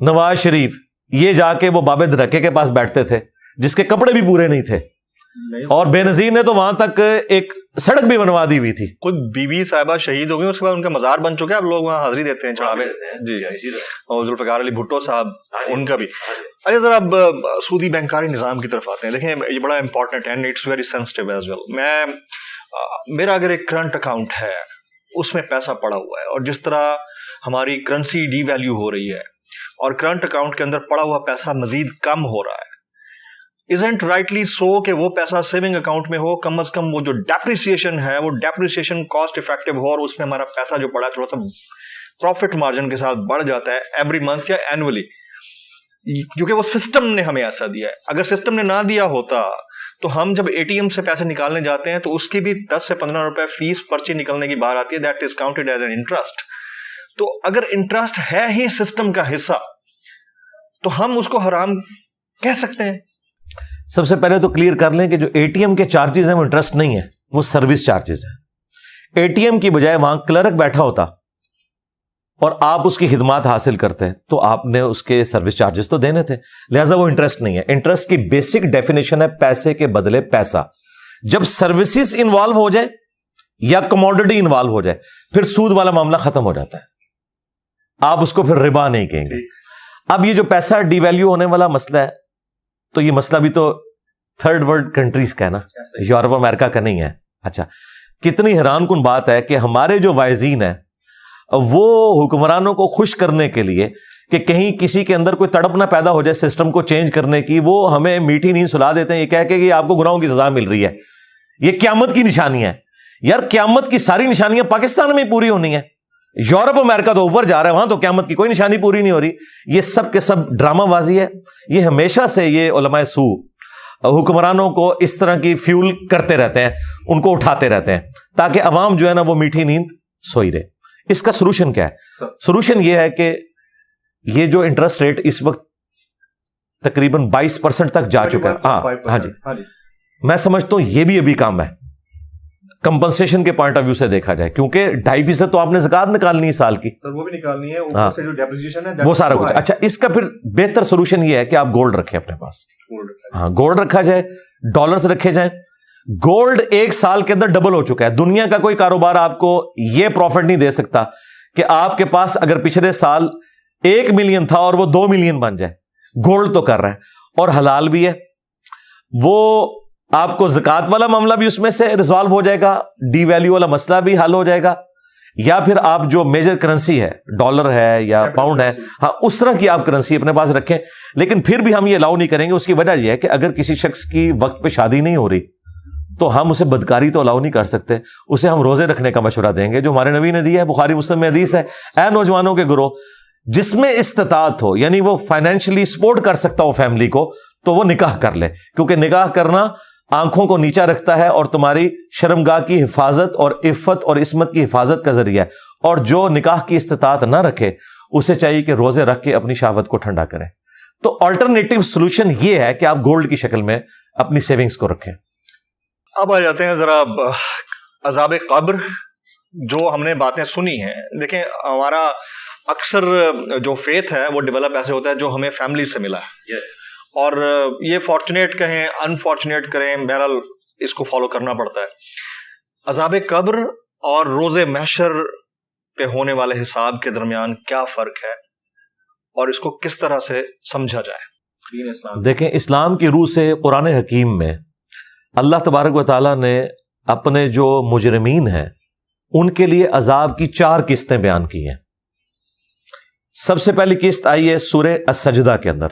نواز شریف, یہ جا کے وہ بابے درکے کے پاس بیٹھتے تھے جس کے کپڑے بھی پورے نہیں تھے, اور بے نظیر نے تو وہاں تک ایک سڑک بھی بنوا دی ہوئی تھی. خود بی بی صاحبہ شہید ہو گئی, اس کے بعد ان کا مزار بن چکا ہے, اب لوگ وہاں حاضری دیتے ہیں, چڑھاوے. جی, اور ذوالفقار علی بھٹو صاحب, ان کا بھی. اچھا ذرا اب سودی بینکاری نظام کی طرف آتے ہیں. دیکھیں یہ بڑا امپورٹنٹ ہے, and it's very sensitive as well. میرا اگر ایک کرنٹ اکاؤنٹ ہے, اس میں پیسہ پڑا ہوا ہے, اور جس طرح ہماری کرنسی ڈی ویلیو ہو رہی ہے اور کرنٹ اکاؤنٹ کے اندر پڑا ہوا پیسہ مزید کم ہو رہا ہے, isn't rightly so کہ وہ پیسہ سیونگ اکاؤنٹ میں ہو, کم از کم وہ جو ڈیپریسیشن ہے وہ ڈیپریسیشن کاسٹ افیکٹو ہو, اور اس میں ہمارا پیسہ جو پڑا ہے تھوڑا سا پروفٹ مارجن کے ساتھ بڑھ جاتا ہے ایوری منتھ یا اینولی, کیونکہ وہ سسٹم نے ہمیں ایسا دیا ہے. اگر سسٹم نے نہ دیا ہوتا تو ہم جب اے ٹی ایم سے پیسے نکالنے جاتے ہیں تو اس کی بھی 10 سے 15 روپے فیس پرچی نکلنے کی بات آتی ہے, that is counted as an interest. تو اگر انٹرسٹ ہے ہی سسٹم کا حصہ تو ہم اس کو حرام کہہ سکتے ہیں؟ سب سے پہلے تو کلیئر کر لیں کہ جو اے ٹی ایم کے چارجز ہیں وہ انٹرسٹ نہیں ہے, وہ سروس چارجز ہیں. اے ٹی ایم کی بجائے وہاں کلرک بیٹھا ہوتا اور آپ اس کی خدمات حاصل کرتے تو آپ نے اس کے سروس چارجز تو دینے تھے, لہٰذا وہ انٹرسٹ نہیں ہے. انٹرسٹ کی بیسک ڈیفینیشن ہے پیسے کے بدلے پیسہ. جب سروسز انوالو ہو جائے یا کموڈٹی انوالو ہو جائے پھر سود والا معاملہ ختم ہو جاتا ہے, آپ اس کو پھر ربا نہیں کہیں گے. اب یہ جو پیسہ ڈی ویلیو ہونے والا مسئلہ ہے, تو یہ مسئلہ بھی تو تھرڈ ورلڈ کنٹریز کا ہے نا, یورپ امریکہ کا نہیں ہے. اچھا, کتنی حیران کن بات ہے کہ ہمارے جو واعظین ہیں وہ حکمرانوں کو خوش کرنے کے لیے کہ کہیں کسی کے اندر کوئی تڑپ نہ پیدا ہو جائے سسٹم کو چینج کرنے کی, وہ ہمیں میٹھی نیند سلا دیتے ہیں یہ کہہ کے کہ آپ کو گناہوں کی سزا مل رہی ہے. یہ قیامت کی نشانی ہے یار, قیامت کی ساری نشانیاں پاکستان میں پوری ہونی ہے. یورپ امریکہ تو اوپر جا رہا ہے, وہاں تو قیامت کی کوئی نشانی پوری نہیں ہو رہی. یہ سب کے سب ڈرامہ بازی ہے. یہ ہمیشہ سے یہ علماء سو حکمرانوں کو اس طرح کی فیول کرتے رہتے ہیں, ان کو اٹھاتے رہتے ہیں تاکہ عوام جو ہے نا وہ میٹھی نیند سوئی رہے. اس کا سولوشن کیا ہے؟ سولوشن یہ ہے کہ یہ جو انٹرسٹ ریٹ اس وقت تقریباً 22% تک جا چکا ہے. ہاں جی, میں سمجھتا ہوں یہ بھی ابھی کام ہے کمپنسیشن کے پوائنٹ آف ویو سے دیکھا جائے, کیونکہ 2.5% تو آپ نے زکات نکالنی ہے سال کی سر, وہ بھی نکالنی ہے, اوپر سے جو ڈیپریسیشن ہے وہ سارا کچھ. اچھا, اس کا پھر بہتر سولوشن یہ ہے کہ آپ گولڈ رکھیں اپنے پاس. ہاں, گولڈ رکھا جائے, ڈالرز رکھے جائیں. گولڈ 1 سال کے اندر ڈبل ہو چکا ہے. دنیا کا کوئی کاروبار آپ کو یہ پروفٹ نہیں دے سکتا کہ آپ کے پاس اگر پچھلے سال 1 ملین تھا اور وہ 2 ملین بن جائے. گولڈ تو کر رہا ہے اور حلال بھی ہے. وہ آپ کو زکات والا معاملہ بھی اس میں سے ریزالو ہو جائے گا, ڈی ویلیو والا مسئلہ بھی حل ہو جائے گا, یا پھر آپ جو میجر کرنسی ہے, ڈالر ہے یا پاؤنڈ ہے, ہاں اس طرح کی آپ کرنسی اپنے پاس رکھیں. لیکن پھر بھی ہم یہ الاؤ نہیں کریں گے. اس کی وجہ یہ ہے کہ اگر کسی شخص کی وقت پہ شادی نہیں ہو رہی تو ہم اسے بدکاری تو الاؤ نہیں کر سکتے. اسے ہم روزے رکھنے کا مشورہ دیں گے جو ہمارے نبی نے دیا ہے, بخاری مسلم میں حدیث ہے, اے نوجوانوں کے گروہ جس میں استطاعت ہو, یعنی وہ فائنینشلی سپورٹ کر سکتا ہو فیملی کو, تو وہ نکاح کر لے. کیونکہ نکاح کرنا آنکھوں کو نیچا رکھتا ہے اور تمہاری شرمگاہ کی حفاظت اور عفت اور عصمت کی حفاظت کا ذریعہ ہے. اور جو نکاح کی استطاعت نہ رکھے اسے چاہیے کہ روزے رکھ کے اپنی شہوت کو ٹھنڈا کرے. تو آلٹرنیٹو سولوشن یہ ہے کہ آپ گولڈ کی شکل میں اپنی سیونگز کو رکھیں. اب آ جاتے ہیں ذرا عذاب قبر. جو ہم نے باتیں سنی ہیں, دیکھیں ہمارا اکثر جو فیتھ ہے وہ ڈیولپ ایسے ہوتا ہے جو ہمیں فیملی سے ملا ہے, اور یہ فارچونیٹ کہیں انفارچونیٹ کریں, بہرحال اس کو فالو کرنا پڑتا ہے. عذاب قبر اور روز محشر پہ ہونے والے حساب کے درمیان کیا فرق ہے اور اس کو کس طرح سے سمجھا جائے؟ دیکھیں, اسلام کی روح سے قرآن حکیم میں اللہ تبارک و تعالیٰ نے اپنے جو مجرمین ہیں ان کے لیے عذاب کی 4 قسطیں بیان کی ہیں. سب سے پہلی قسط آئی ہے سورہ السجدہ کے اندر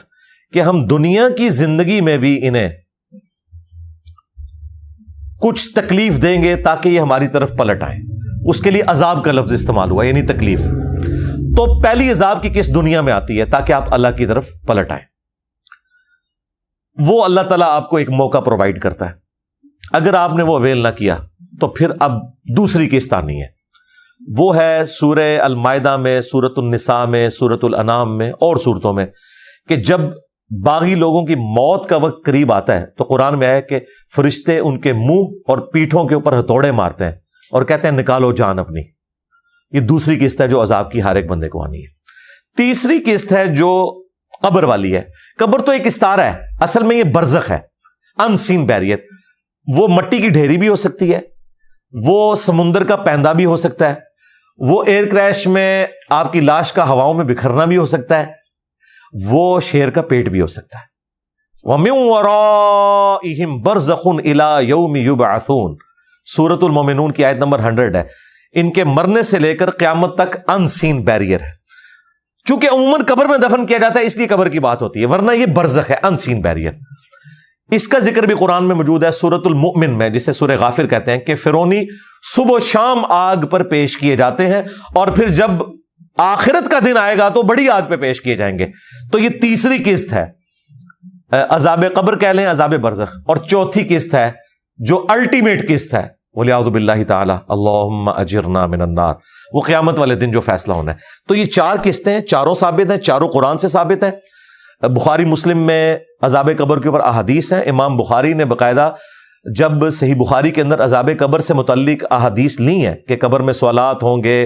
کہ ہم دنیا کی زندگی میں بھی انہیں کچھ تکلیف دیں گے تاکہ یہ ہماری طرف پلٹ آئیں. اس کے لیے عذاب کا لفظ استعمال ہوا, یعنی تکلیف. تو پہلی عذاب کی قسط دنیا میں آتی ہے تاکہ آپ اللہ کی طرف پلٹ آئیں. وہ اللہ تعالیٰ آپ کو ایک موقع پرووائڈ کرتا ہے. اگر آپ نے وہ اویل نہ کیا تو پھر اب دوسری قسط آنی ہے. وہ ہے سورہ المائدہ میں, سورۃ النساء میں, سورۃ الانعام میں اور سورتوں میں, کہ جب باغی لوگوں کی موت کا وقت قریب آتا ہے تو قرآن میں ہے کہ فرشتے ان کے منہ اور پیٹھوں کے اوپر ہتھوڑے مارتے ہیں اور کہتے ہیں نکالو جان اپنی. یہ دوسری قسط ہے جو عذاب کی ہر ایک بندے کو آنی ہے. تیسری قسط ہے جو قبر والی ہے. قبر تو ایک استارہ ہے, اصل میں یہ برزخ ہے, ان سین بیریئر. وہ مٹی کی ڈھیری بھی ہو سکتی ہے, وہ سمندر کا پیندہ بھی ہو سکتا ہے, وہ ایئر کریش میں آپ کی لاش کا ہواؤں میں بکھرنا بھی ہو سکتا ہے, وہ شیر کا پیٹ بھی ہو سکتا ہے. وَمِن وَرَائِهِمْ بَرْزَخٌ إِلَى يَوْمِ يُبْعَثُونَ, سورۃ المومنون کی آیت نمبر 100 ہے. ان کے مرنے سے لے کر قیامت تک ان سین بیریئر ہے. چونکہ عموماً قبر میں دفن کیا جاتا ہے اس لیے قبر کی بات ہوتی ہے, ورنہ یہ برزخ ہے, ان سین بیریئر. اس کا ذکر بھی قرآن میں موجود ہے سورۃ المؤمن میں, جسے سورہ غافر کہتے ہیں, کہ فرعونی صبح و شام آگ پر پیش کیے جاتے ہیں اور پھر جب آخرت کا دن آئے گا تو بڑی آگ پہ پیش کیے جائیں گے. تو یہ تیسری قسط ہے, عذاب قبر کہہ لیں, عذاب برزخ. اور چوتھی قسط ہے جو الٹیمیٹ قسط ہے, وَلِعَوْذُ بِاللَّهِ تَعَالَى اللَّهُمَّ أَجِرْنَا مِنَ النَّارِ, وہ قیامت والے دن جو فیصلہ ہونا ہے. تو یہ 4 قسطیں, چاروں ثابت ہیں, چاروں قرآن سے ثابت ہیں. بخاری مسلم میں عذاب قبر کے اوپر احادیث ہیں. امام بخاری نے باقاعدہ جب صحیح بخاری کے اندر عذاب قبر سے متعلق احادیث لی ہیں کہ قبر میں سوالات ہوں گے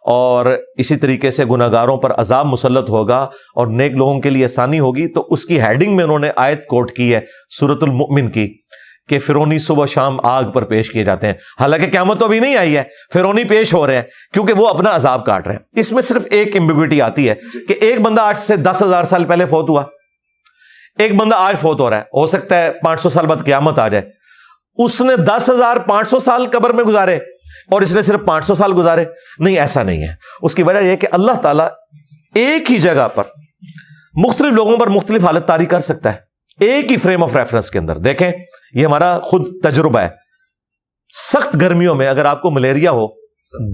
اور اسی طریقے سے گناہگاروں پر عذاب مسلط ہوگا اور نیک لوگوں کے لیے آسانی ہوگی, تو اس کی ہیڈنگ میں انہوں نے آیت کوٹ کی ہے سورۃ المؤمن کی, کہ فرعونی صبح شام آگ پر پیش کیے جاتے ہیں. حالانکہ قیامت تو ابھی نہیں آئی ہے, فرعونی پیش ہو رہے ہیں کیونکہ وہ اپنا عذاب کاٹ رہے ہیں. اس میں صرف ایک ایمبیگوٹی آتی ہے کہ ایک بندہ آج سے 10,000 سال پہلے فوت ہوا, ایک بندہ آج فوت ہو رہا ہے, ہو سکتا ہے 500 سال بعد قیامت آ جائے. اس نے 10,500 سال قبر میں گزارے اور اس نے صرف 500 سال گزارے. نہیں, ایسا نہیں ہے. اس کی وجہ یہ کہ اللہ تعالیٰ ایک ہی جگہ پر مختلف لوگوں پر مختلف حالت طاری کر سکتا ہے ایک ہی فریم آف ریفرنس کے اندر. دیکھیں, یہ ہمارا خود تجربہ ہے. سخت گرمیوں میں اگر آپ کو ملیریا ہو,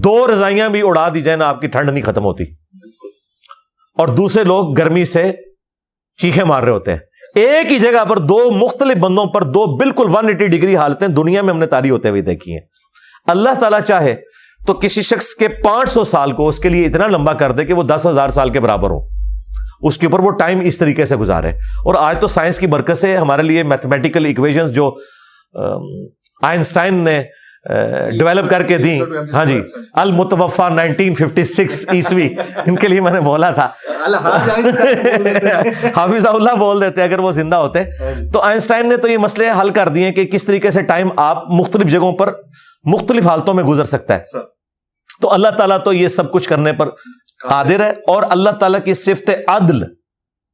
2 رضائیاں بھی اڑا دی جائیں نا, آپ کی ٹھنڈ نہیں ختم ہوتی, اور دوسرے لوگ گرمی سے چیخیں مار رہے ہوتے ہیں. ایک ہی جگہ پر 2 مختلف بندوں پر 2 بالکل 180 ڈگری حالتیں دنیا میں ہم نے طاری ہوتے ہوئے دیکھی ہیں. اللہ تعالیٰ چاہے تو کسی شخص کے 500 سال کو اس کے لیے اتنا لمبا کر دے کہ وہ 10,000 سال کے برابر ہو, اس کے اوپر وہ ٹائم اس طریقے سے گزارے. اور آج تو سائنس کی برکت سے ہمارے لیے میتھمیٹیکل ایکویشنز جو آئنسٹائن نے ڈیولپ کر کے دی, ہاں جی, المتوفا 1956 عیسوی, ان کے لیے میں نے بولا تھا حافظ اللہ بول دیتے اگر وہ زندہ ہوتے. تو آئنسٹائن نے تو یہ مسئلے حل کر دیے کہ کس طریقے سے ٹائم آپ مختلف جگہوں پر مختلف حالتوں میں گزر سکتا ہے. تو اللہ تعالیٰ تو یہ سب کچھ کرنے پر قادر ہے, اور اللہ تعالیٰ کی صفت عدل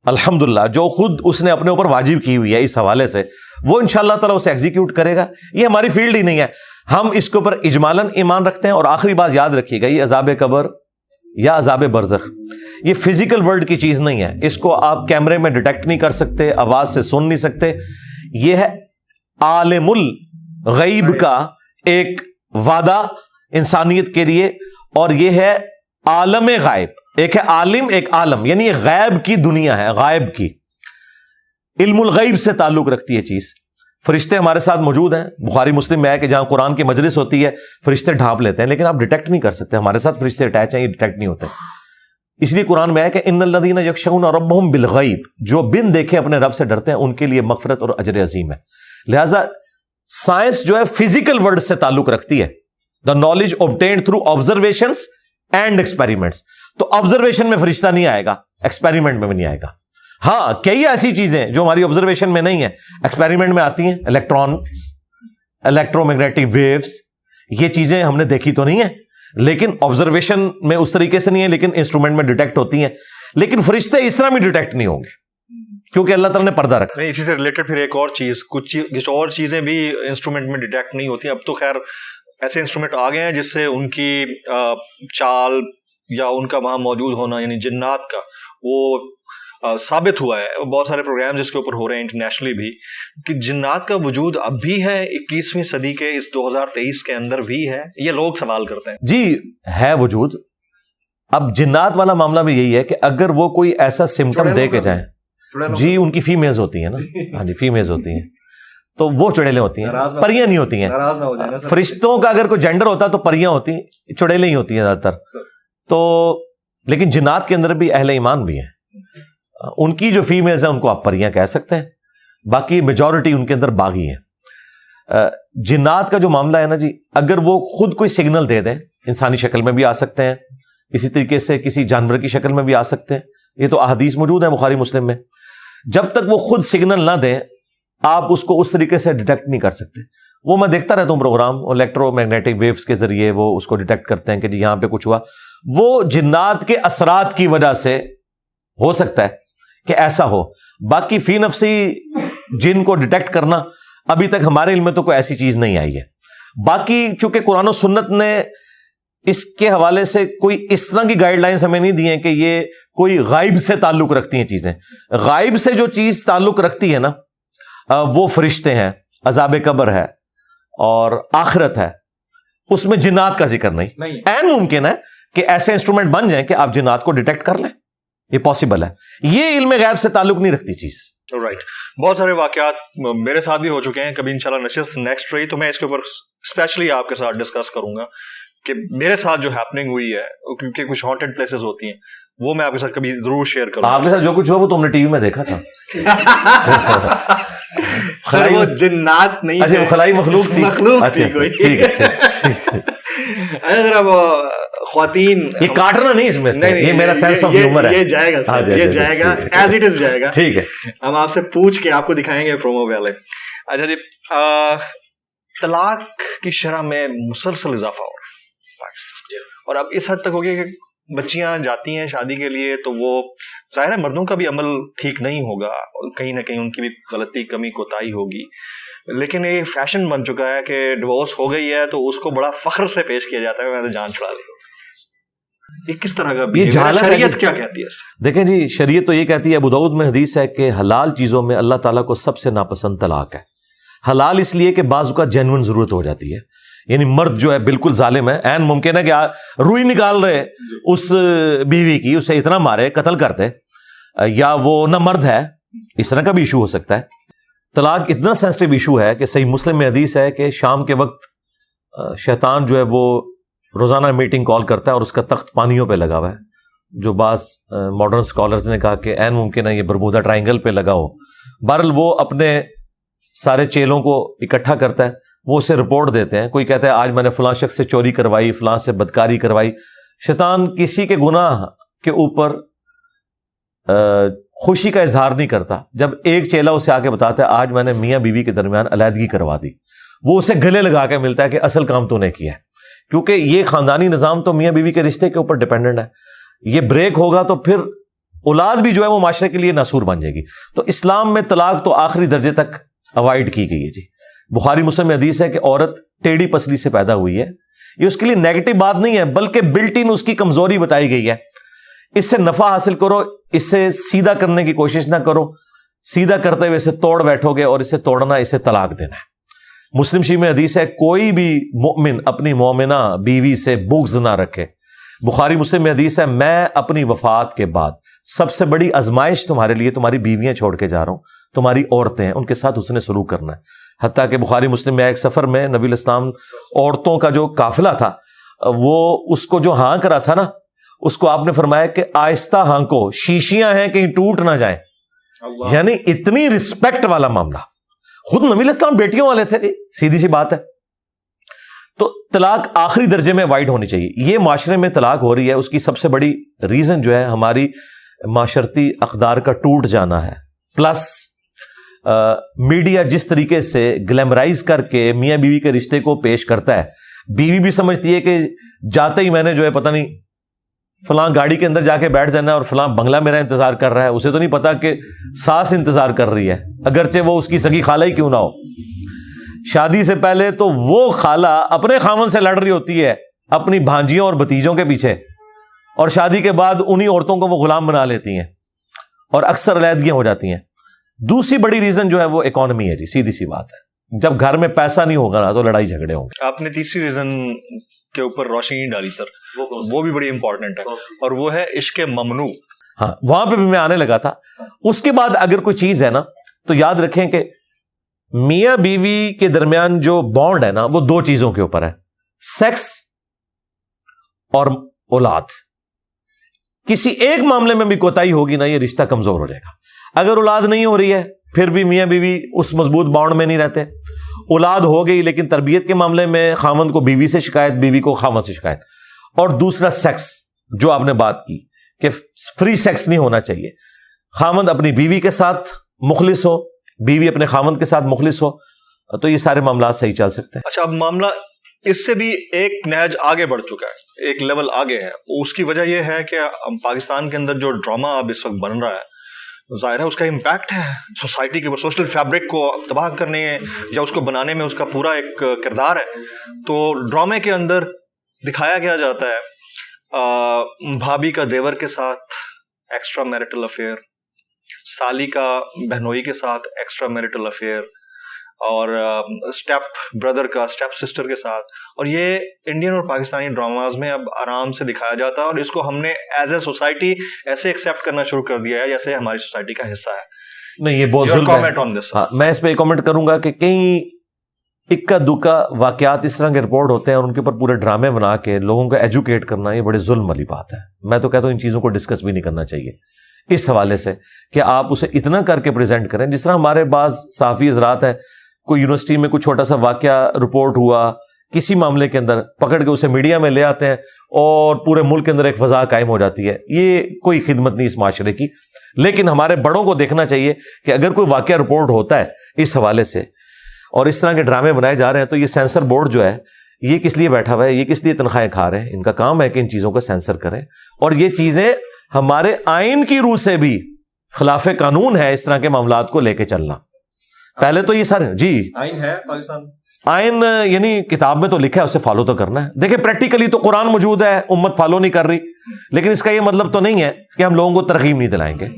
الحمدللہ جو خود اس نے اپنے اوپر واجب کی ہوئی ہے اس حوالے سے, وہ انشاءاللہ تعالیٰ اسے ایگزیکیوٹ کرے گا. یہ ہماری فیلڈ ہی نہیں ہے, ہم اس کے اوپر اجمالاً ایمان رکھتے ہیں. اور آخری بات یاد رکھیے گا, یہ عذاب قبر یا عذاب برزخ یہ فزیکل ورلڈ کی چیز نہیں ہے. اس کو آپ کیمرے میں ڈیٹیکٹ نہیں کر سکتے, آواز سے سن نہیں سکتے. یہ ہے عالم الغیب کا ایک وعدہ انسانیت کے لیے, اور یہ ہے عالم غائب. ایک ہے عالم, ایک عالم, یعنی یہ غیب کی دنیا ہے, غائب کی, علم الغیب سے تعلق رکھتی ہے چیز. فرشتے ہمارے ساتھ موجود ہیں, بخاری مسلم میں ہے کہ جہاں قرآن کی مجلس ہوتی ہے فرشتے ڈھانپ لیتے ہیں, لیکن آپ ڈیٹیکٹ نہیں کر سکتے. ہمارے ساتھ فرشتے اٹیچ ہیں, یہ ڈیٹیکٹ نہیں ہوتے. اس لیے قرآن میں ہے کہ ان الذین یخشون ربهم بالغیب, جو بن دیکھے اپنے رب سے ڈرتے ہیں, ان کے لیے مغفرت اور اجر عظیم ہے. لہذا سائنس جو ہے فزیکل ورلڈ سے تعلق رکھتی ہے. The knowledge obtained through observations and experiments. تو آبزرویشن میں فرشتہ نہیں آئے گا, ایکسپیریمنٹ میں بھی نہیں آئے گا. ہاں کئی ایسی چیزیں جو ہماری آبزرویشن میں نہیں ہے ایکسپیریمنٹ میں آتی ہیں. الیکٹرانس, الیکٹرو میگنیٹک ویوز, یہ چیزیں ہم نے دیکھی تو نہیں ہے, لیکن آبزرویشن میں اس طریقے سے نہیں ہے, لیکن انسٹرومنٹ میں ڈیٹیکٹ ہوتی ہیں. لیکن فرشتے اس طرح بھی ڈیٹیکٹ نہیں ہوں گے کیونکہ اللہ تعالیٰ نے پردہ رکھا. نہیں, اسی سے ریلیٹڈ پھر ایک اور چیز, کچھ اور چیزیں بھی انسٹرومنٹ میں ڈیٹیکٹ نہیں ہوتی. اب تو خیر ایسے انسٹرومنٹ آ گئے ہیں جس سے ان کی چال یا ان کا وہاں موجود ہونا, یعنی جنات کا, وہ ثابت ہوا ہے. بہت سارے پروگرام جس کے اوپر ہو رہے ہیں انٹرنیشنلی بھی, کہ جنات کا وجود اب بھی ہے 21ویں صدی کے اس 2023 کے اندر بھی ہے. یہ لوگ سوال کرتے ہیں. جی ہے وجود. اب جنات والا معاملہ بھی یہی ہے کہ اگر وہ کوئی ایسا سمٹم دے کے جائیں, جی ان کی فیمیلز ہوتی ہیں نا, ہاں جی فیمیلز ہوتی ہیں, تو وہ چڑیلیں ہوتی ہیں, پریاں نہیں ہوتی ہیں. فرشتوں کا اگر کوئی جینڈر ہوتا تو پریاں ہوتی ہیں, چڑیلیں ہی ہوتی ہیں زیادہ تر. تو لیکن جنات کے اندر بھی اہل ایمان بھی ہیں, ان کی جو فیمیلز ہیں ان کو آپ پریاں کہہ سکتے ہیں, باقی میجورٹی ان کے اندر باغی ہیں. جنات کا جو معاملہ ہے نا جی, اگر وہ خود کوئی سگنل دے دیں, انسانی شکل میں بھی آ سکتے ہیں, اسی طریقے سے کسی جانور کی شکل میں بھی آ سکتے ہیں. یہ تو احادیث موجود ہیں بخاری مسلم میں. جب تک وہ خود سگنل نہ دیں آپ اس کو اس طریقے سے ڈیٹیکٹ نہیں کر سکتے. وہ میں دیکھتا رہتا ہوں پروگرام, الیکٹرو میگنیٹک ویوز کے ذریعے وہ اس کو ڈیٹیکٹ کرتے ہیں کہ جی یہاں پہ کچھ ہوا. وہ جنات کے اثرات کی وجہ سے ہو سکتا ہے کہ ایسا ہو. باقی فی نفسی جن کو ڈیٹیکٹ کرنا ابھی تک ہمارے علم میں تو کوئی ایسی چیز نہیں آئی ہے. باقی چونکہ قرآن و سنت نے اس کے حوالے سے کوئی اس طرح کی گائیڈ لائنز ہمیں نہیں دی ہیں کہ یہ کوئی غائب سے تعلق رکھتی ہیں چیزیں. غائب سے جو چیز تعلق رکھتی ہے نا وہ فرشتے ہیں, عذاب قبر ہے اور آخرت ہے. اس میں جنات کا ذکر نہیں. عین ممکن ہے کہ ایسے انسٹرومنٹ بن جائیں کہ آپ جنات کو ڈیٹیکٹ کر لیں, یہ پاسبل ہے. یہ علم غیب سے تعلق نہیں رکھتی چیز. رائٹ. بہت سارے واقعات میرے ساتھ بھی ہو چکے ہیں. کبھی انشاءاللہ نشست نیکسٹ رہی تو میں اس کے اوپر اسپیشلی آپ کے ساتھ ڈسکس کروں گا کہ میرے ساتھ جو ہیپننگ ہوئی ہے, کیونکہ کچھ ہانٹڈ پلیسز ہوتی ہیں, وہ میں آپ کے ساتھ کبھی ضرور شیئر کروں گا. آپ کے ساتھ جو کچھ ہوا وہ تو ہم نے ٹی وی میں دیکھا تھا. وہ جنات نہیں, اچھا خلائی مخلوق تھی. ٹھیک ہے. اگر اب خواتین, یہ کاٹنا نہیں اس میں سے, یہ میرا سینس آف ہیومر ہے. یہ جائے گا, یہ جائے گا ایز اٹ از جائے گا. ٹھیک ہے, ہم آپ سے پوچھ کے آپ کو دکھائیں گے پرومو والے. اچھا جی, طلاق کی شرح میں مسلسل اضافہ ہو رہا ہے پاکستان, اور اب اس حد تک ہو گیا کہ بچیاں جاتی ہیں شادی کے لیے تو وہ ظاہر ہے مردوں کا بھی عمل ٹھیک نہیں ہوگا, کہیں نہ کہیں ان کی بھی غلطی کمی کوتاہی ہوگی, لیکن یہ فیشن بن چکا ہے کہ ڈیورس ہو گئی ہے تو اس کو بڑا فخر سے پیش کیا جاتا ہے, میں نے جان چھڑا لی. یہ کس طرح کا, یہ شریعت کیا کہتی ہے اس سے؟ دیکھیں جی, شریعت تو یہ کہتی ہے, ابو داؤد میں حدیث ہے کہ حلال چیزوں میں اللہ تعالیٰ کو سب سے ناپسند طلاق ہے. حلال اس لیے کہ بعض اوقات جینوئن ضرورت ہو جاتی ہے, یعنی مرد جو ہے بالکل ظالم ہے, عین ممکن ہے کہ روئی نکال رہے اس بیوی کی, اسے اتنا مارے قتل کرتے, یا وہ نہ مرد ہے, اس طرح کا بھی ایشو ہو سکتا ہے. طلاق اتنا سینسٹیو ایشو ہے کہ صحیح مسلم میں حدیث ہے کہ شام کے وقت شیطان جو ہے وہ روزانہ میٹنگ کال کرتا ہے اور اس کا تخت پانیوں پہ لگا ہوا ہے, جو بعض ماڈرن اسکالرز نے کہا کہ عین ممکن ہے یہ برمودا ٹرائنگل پہ لگا ہو. بہرحال وہ اپنے سارے چیلوں کو اکٹھا کرتا ہے, وہ اسے رپورٹ دیتے ہیں. کوئی کہتا ہے آج میں نے فلاں شخص سے چوری کروائی, فلاں سے بدکاری کروائی. شیطان کسی کے گناہ کے اوپر خوشی کا اظہار نہیں کرتا. جب ایک چیلا اسے آ کے بتاتا ہے آج میں نے میاں بیوی کے درمیان علیحدگی کروا دی, وہ اسے گلے لگا کے ملتا ہے کہ اصل کام تو نے کیا ہے, کیونکہ یہ خاندانی نظام تو میاں بیوی کے رشتے کے اوپر ڈیپینڈنٹ ہے. یہ بریک ہوگا تو پھر اولاد بھی جو ہے وہ معاشرے کے لیے ناسور بن جائے گی. تو اسلام میں طلاق تو آخری درجے تک اوائڈ کی گئی ہے. جی بخاری مسلم میں حدیث ہے کہ عورت ٹیڑھی پسلی سے پیدا ہوئی ہے. یہ اس کے لیے نیگیٹو بات نہیں ہے, بلکہ بلٹ ان اس کی کمزوری بتائی گئی ہے. اس سے نفع حاصل کرو, اس سے سیدھا کرنے کی کوشش نہ کرو. سیدھا کرتے ہوئے اسے توڑ بیٹھو گے اور اسے توڑنا, اسے طلاق دینا ہے. مسلم شریف میں حدیث ہے کوئی بھی مؤمن اپنی مومنہ بیوی سے بغض نہ رکھے. بخاری مسلم میں حدیث ہے میں اپنی وفات کے بعد سب سے بڑی آزمائش تمہارے لیے تمہاری بیویاں چھوڑ کے جا رہا ہوں, تمہاری عورتیں ہیں, ان کے ساتھ حسن سلوک کرنا ہے. حتیٰ کہ بخاری مسلم میں ایک سفر میں نبی علیہ السلام عورتوں کا جو قافلہ تھا وہ اس کو جو ہانک رہا تھا نا, اس کو آپ نے فرمایا کہ آہستہ ہانکو, شیشیاں ہیں کہیں ٹوٹ نہ جائیں. یعنی اتنی رسپیکٹ والا معاملہ. خود نبی علیہ السلام بیٹیوں والے تھے. سیدھی سی بات ہے. تو طلاق آخری درجے میں وائڈ ہونی چاہیے. یہ معاشرے میں طلاق ہو رہی ہے, اس کی سب سے بڑی ریزن جو ہے ہماری معاشرتی اقدار کا ٹوٹ جانا ہے, پلس میڈیا جس طریقے سے گلیمرائز کر کے میاں بیوی کے رشتے کو پیش کرتا ہے. بیوی بھی سمجھتی ہے کہ جاتے ہی میں نے جو ہے پتہ نہیں فلاں گاڑی کے اندر جا کے بیٹھ جانا ہے اور فلاں بنگلہ میرا انتظار کر رہا ہے. اسے تو نہیں پتا کہ ساس انتظار کر رہی ہے, اگرچہ وہ اس کی سگی خالہ ہی کیوں نہ ہو. شادی سے پہلے تو وہ خالہ اپنے خاوند سے لڑ رہی ہوتی ہے اپنی بھانجیوں اور بھتیجوں کے پیچھے, اور شادی کے بعد انہی عورتوں کو وہ غلام بنا لیتی ہیں اور اکثر علیحدگیاں ہو جاتی ہیں. دوسری بڑی ریزن جو ہے وہ اکانومی ہے. جی سیدھی سی بات ہے, جب گھر میں پیسہ نہیں ہوگا نا تو لڑائی جھگڑے ہوں گے. آپ نے تیسری ریزن کے اوپر روشنی ڈالی سر, وہ بھی بڑی امپورٹنٹ ہے, اور وہ ہے عشق ممنوع. ہاں وہاں پہ بھی میں آنے لگا تھا. اس کے بعد اگر کوئی چیز ہے نا تو یاد رکھیں کہ میاں بیوی کے درمیان جو بانڈ ہے نا وہ دو چیزوں کے اوپر ہے, سیکس اور اولاد. کسی ایک معاملے میں بھی کوتاہی ہوگی نا یہ رشتہ کمزور ہو جائے گا. اگر اولاد نہیں ہو رہی ہے پھر بھی میاں بیوی اس مضبوط بانڈ میں نہیں رہتے. اولاد ہو گئی لیکن تربیت کے معاملے میں خامند کو بیوی سے شکایت, بیوی کو خامند سے شکایت. اور دوسرا سیکس, جو آپ نے بات کی کہ فری سیکس نہیں ہونا چاہیے. خامند اپنی بیوی کے ساتھ مخلص ہو, بیوی اپنے خامند کے ساتھ مخلص ہو, تو یہ سارے معاملات صحیح چل سکتے ہیں. اچھا, اب معاملہ اس سے بھی ایک نہج آگے بڑھ چکا ہے, ایک لیول آگے ہے. اس کی وجہ یہ ہے کہ پاکستان کے اندر جو ڈرامہ اب اس وقت بن رہا ہے, ظاہر ہے اس کا امپیکٹ ہے سوسائٹی کے اوپر, سوشل فیبرک کو تباہ کرنے یا اس کو بنانے میں اس کا پورا ایک کردار ہے. تو ڈرامے کے اندر دکھایا گیا جاتا ہے بھابھی کا دیور کے ساتھ ایکسٹرا میرٹل افیئر, سالی کا بہنوئی کے ساتھ ایکسٹرا میرٹل افیئر, اور اسٹیپ بردر کا اسٹیپ سسٹر کے ساتھ. اور یہ انڈین اور پاکستانی ڈراماز میں اب آرام سے دکھایا جاتا ہے, اور اس کو ہم نے ایز اے سوسائٹی ایسے ایکسیپٹ کرنا شروع کر دیا ہے جیسے ہماری سوسائٹی کا حصہ ہے. نہیں یہ بہت ظلم ہے. میں اس پہ کامنٹ کروں گا کہ کئی اکا دکا واقعات اس طرح کے رپورٹ ہوتے ہیں اور ان کے اوپر پورے ڈرامے بنا کے لوگوں کو ایجوکیٹ کرنا, یہ بڑے ظلم والی بات ہے. میں تو کہتا ہوں ان چیزوں کو ڈسکس بھی نہیں کرنا چاہیے اس حوالے سے کہ آپ اسے اتنا کر کے پریزنٹ کریں. جس طرح ہمارے بعض صحافی حضرات ہیں, کوئی یونیورسٹی میں کوئی چھوٹا سا واقعہ رپورٹ ہوا کسی معاملے کے اندر, پکڑ کے اسے میڈیا میں لے آتے ہیں اور پورے ملک کے اندر ایک فضا قائم ہو جاتی ہے. یہ کوئی خدمت نہیں اس معاشرے کی. لیکن ہمارے بڑوں کو دیکھنا چاہیے کہ اگر کوئی واقعہ رپورٹ ہوتا ہے اس حوالے سے اور اس طرح کے ڈرامے بنائے جا رہے ہیں, تو یہ سینسر بورڈ جو ہے یہ کس لیے بیٹھا ہوا ہے, یہ کس لیے تنخواہیں کھا رہے ہیں. ان کا کام ہے کہ ان چیزوں کو سینسر کریں, اور یہ چیزیں ہمارے آئین کی روح سے بھی خلاف قانون ہے اس طرح کے معاملات کو لے کے چلنا. پہلے تو یہ سارے جی آئین ہے پاکستان, آئین یعنی کتاب میں تو لکھا ہے, اسے فالو تو کرنا ہے. دیکھیں پریکٹیکلی تو قرآن موجود ہے, امت فالو نہیں کر رہی, لیکن اس کا یہ مطلب تو نہیں ہے کہ ہم لوگوں کو ترغیب نہیں دلائیں گے.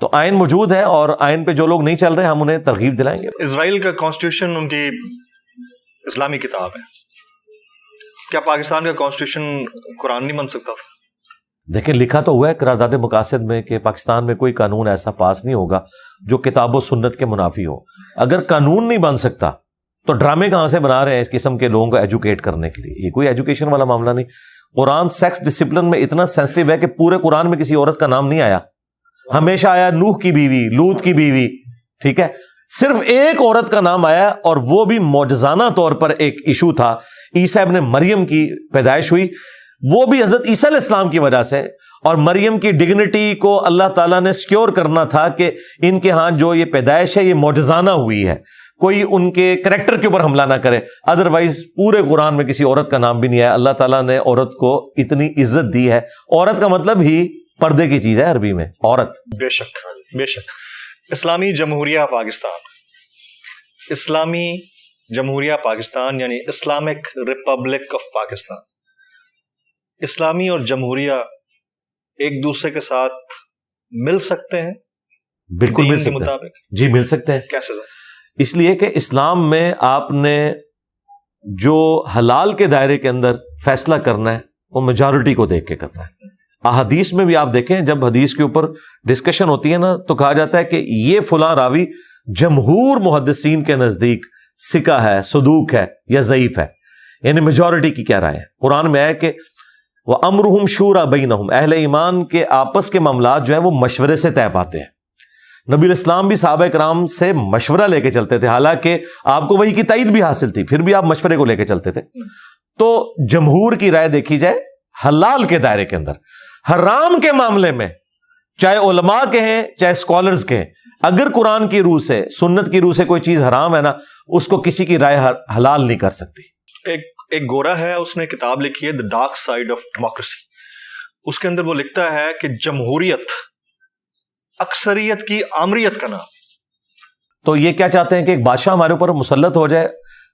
تو آئین موجود ہے اور آئین پہ جو لوگ نہیں چل رہے ہم انہیں ترغیب دلائیں گے. اسرائیل کا کانسٹیٹیوشن ان کی اسلامی کتاب ہے, کیا پاکستان کا کانسٹیٹیوشن قرآن نہیں بن سکتا تھا؟ دیکھیں لکھا تو ہوا ہے قرارداد مقاصد میں کہ پاکستان میں کوئی قانون ایسا پاس نہیں ہوگا جو کتاب و سنت کے منافی ہو. اگر قانون نہیں بن سکتا تو ڈرامے کہاں سے بنا رہے ہیں اس قسم کے لوگوں کو ایجوکیٹ کرنے کے لیے؟ یہ کوئی ایجوکیشن والا معاملہ نہیں. قرآن سیکس ڈسپلن میں اتنا سینسٹیو ہے کہ پورے قرآن میں کسی عورت کا نام نہیں آیا. ہمیشہ آیا نوح کی بیوی، لوط کی بیوی، ٹھیک ہے. صرف ایک عورت کا نام آیا اور وہ بھی معجزانہ طور پر ایک ایشو تھا. عیسیٰ ابن مریم کی پیدائش ہوئی، وہ بھی حضرت عیسیٰ علیہ السلام کی وجہ سے. اور مریم کی ڈگنیٹی کو اللہ تعالیٰ نے سیکیور کرنا تھا کہ ان کے ہاں جو یہ پیدائش ہے یہ معجزانہ ہوئی ہے، کوئی ان کے کریکٹر کے اوپر حملہ نہ کرے. ادروائز پورے قرآن میں کسی عورت کا نام بھی نہیں آیا. اللہ تعالیٰ نے عورت کو اتنی عزت دی ہے. عورت کا مطلب ہی پردے کی چیز ہے عربی میں، عورت. بے شک بے شک. اسلامی جمہوریہ پاکستان، اسلامی جمہوریہ پاکستان یعنی اسلامک ریپبلک آف پاکستان، اسلامی اور جمہوریہ ایک دوسرے کے ساتھ مل سکتے ہیں؟ بالکل مل سکتے ہیں جی، مل سکتے ہیں. کیسے؟ اس لیے کہ اسلام میں آپ نے جو حلال کے دائرے کے اندر فیصلہ کرنا ہے وہ میجورٹی کو دیکھ کے کرنا ہے. احادیث میں بھی آپ دیکھیں جب حدیث کے اوپر ڈسکشن ہوتی ہے نا تو کہا جاتا ہے کہ یہ فلاں راوی جمہور محدثین کے نزدیک ثقہ ہے، صدوق ہے یا ضعیف ہے، یعنی میجورٹی کی کیا رائے ہے. قرآن میں ہے کہ وَأَمْرُهُمْ شُورَىٰ بَيْنَهُمْ، اہل ایمان کے آپس کے معاملات جو ہیں وہ مشورے سے طے پاتے ہیں. نبی الاسلام بھی صحابہ کرام سے مشورہ لے کے چلتے تھے، حالانکہ آپ کو وحی کی تائید بھی حاصل تھی، پھر بھی آپ مشورے کو لے کے چلتے تھے. تو جمہور کی رائے دیکھی جائے حلال کے دائرے کے اندر. حرام کے معاملے میں چاہے علماء کے ہیں چاہے اسکالرز کے ہیں، اگر قرآن کی روح سے سنت کی روح سے کوئی چیز حرام ہے نا اس کو کسی کی رائے حلال نہیں کر سکتی. ایک گورا ہے، اس نے کتاب لکھی ہے The Dark Side of Democracy. اس کے اندر وہ لکھتا ہے کہ جمہوریت اکثریت کی آمریت کا نام. تو یہ کیا چاہتے ہیں کہ ایک بادشاہ ہمارے اوپر مسلط ہو جائے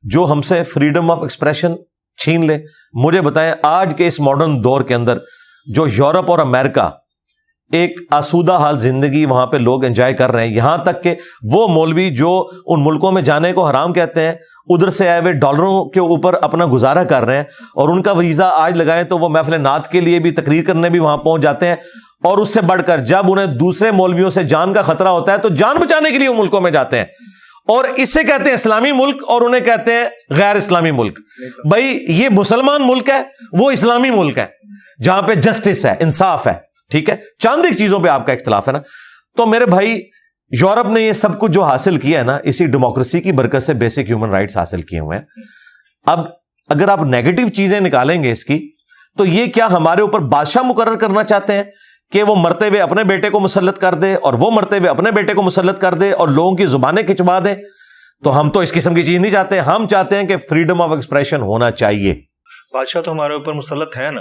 جو ہم سے فریڈم آف ایکسپریشن چھین لے. مجھے بتائیں آج کے اس ماڈرن دور کے اندر جو یورپ اور امریکہ ایک آسودہ حال زندگی وہاں پہ لوگ انجوائے کر رہے ہیں، یہاں تک کہ وہ مولوی جو ان ملکوں میں جانے کو حرام کہتے ہیں ادھر سے آئے ہوئے ڈالروں کے اوپر اپنا گزارا کر رہے ہیں، اور ان کا ویزا آج لگائیں تو وہ محفل نعت کے لیے بھی تقریر کرنے بھی وہاں پہنچ جاتے ہیں. اور اس سے بڑھ کر جب انہیں دوسرے مولویوں سے جان کا خطرہ ہوتا ہے تو جان بچانے کے لیے وہ ملکوں میں جاتے ہیں، اور اسے کہتے ہیں اسلامی ملک اور انہیں کہتے ہیں غیر اسلامی ملک. بھائی یہ مسلمان ملک ہے، وہ اسلامی ملک ہے جہاں پہ جسٹس ہے، انصاف ہے، ٹھیک ہے. چند ایک چیزوں پہ آپ کا اختلاف ہے نا. تو میرے بھائی یورپ نے یہ سب کچھ جو حاصل کیا ہے نا اسی ڈیموکریسی کی برکت سے بیسک ہیومن رائٹس حاصل کیے ہوئے ہیں. اب اگر آپ نیگیٹو چیزیں نکالیں گے اس کی تو یہ کیا ہمارے اوپر بادشاہ مقرر کرنا چاہتے ہیں کہ وہ مرتے ہوئے اپنے بیٹے کو مسلط کر دے اور وہ مرتے ہوئے اپنے بیٹے کو مسلط کر دے اور لوگوں کی زبانیں کھچوا دے؟ تو ہم تو اس قسم کی چیز نہیں چاہتے. ہم چاہتے ہیں کہ فریڈم آف ایکسپریشن ہونا چاہیے. بادشاہ تو ہمارے اوپر مسلط ہے نا،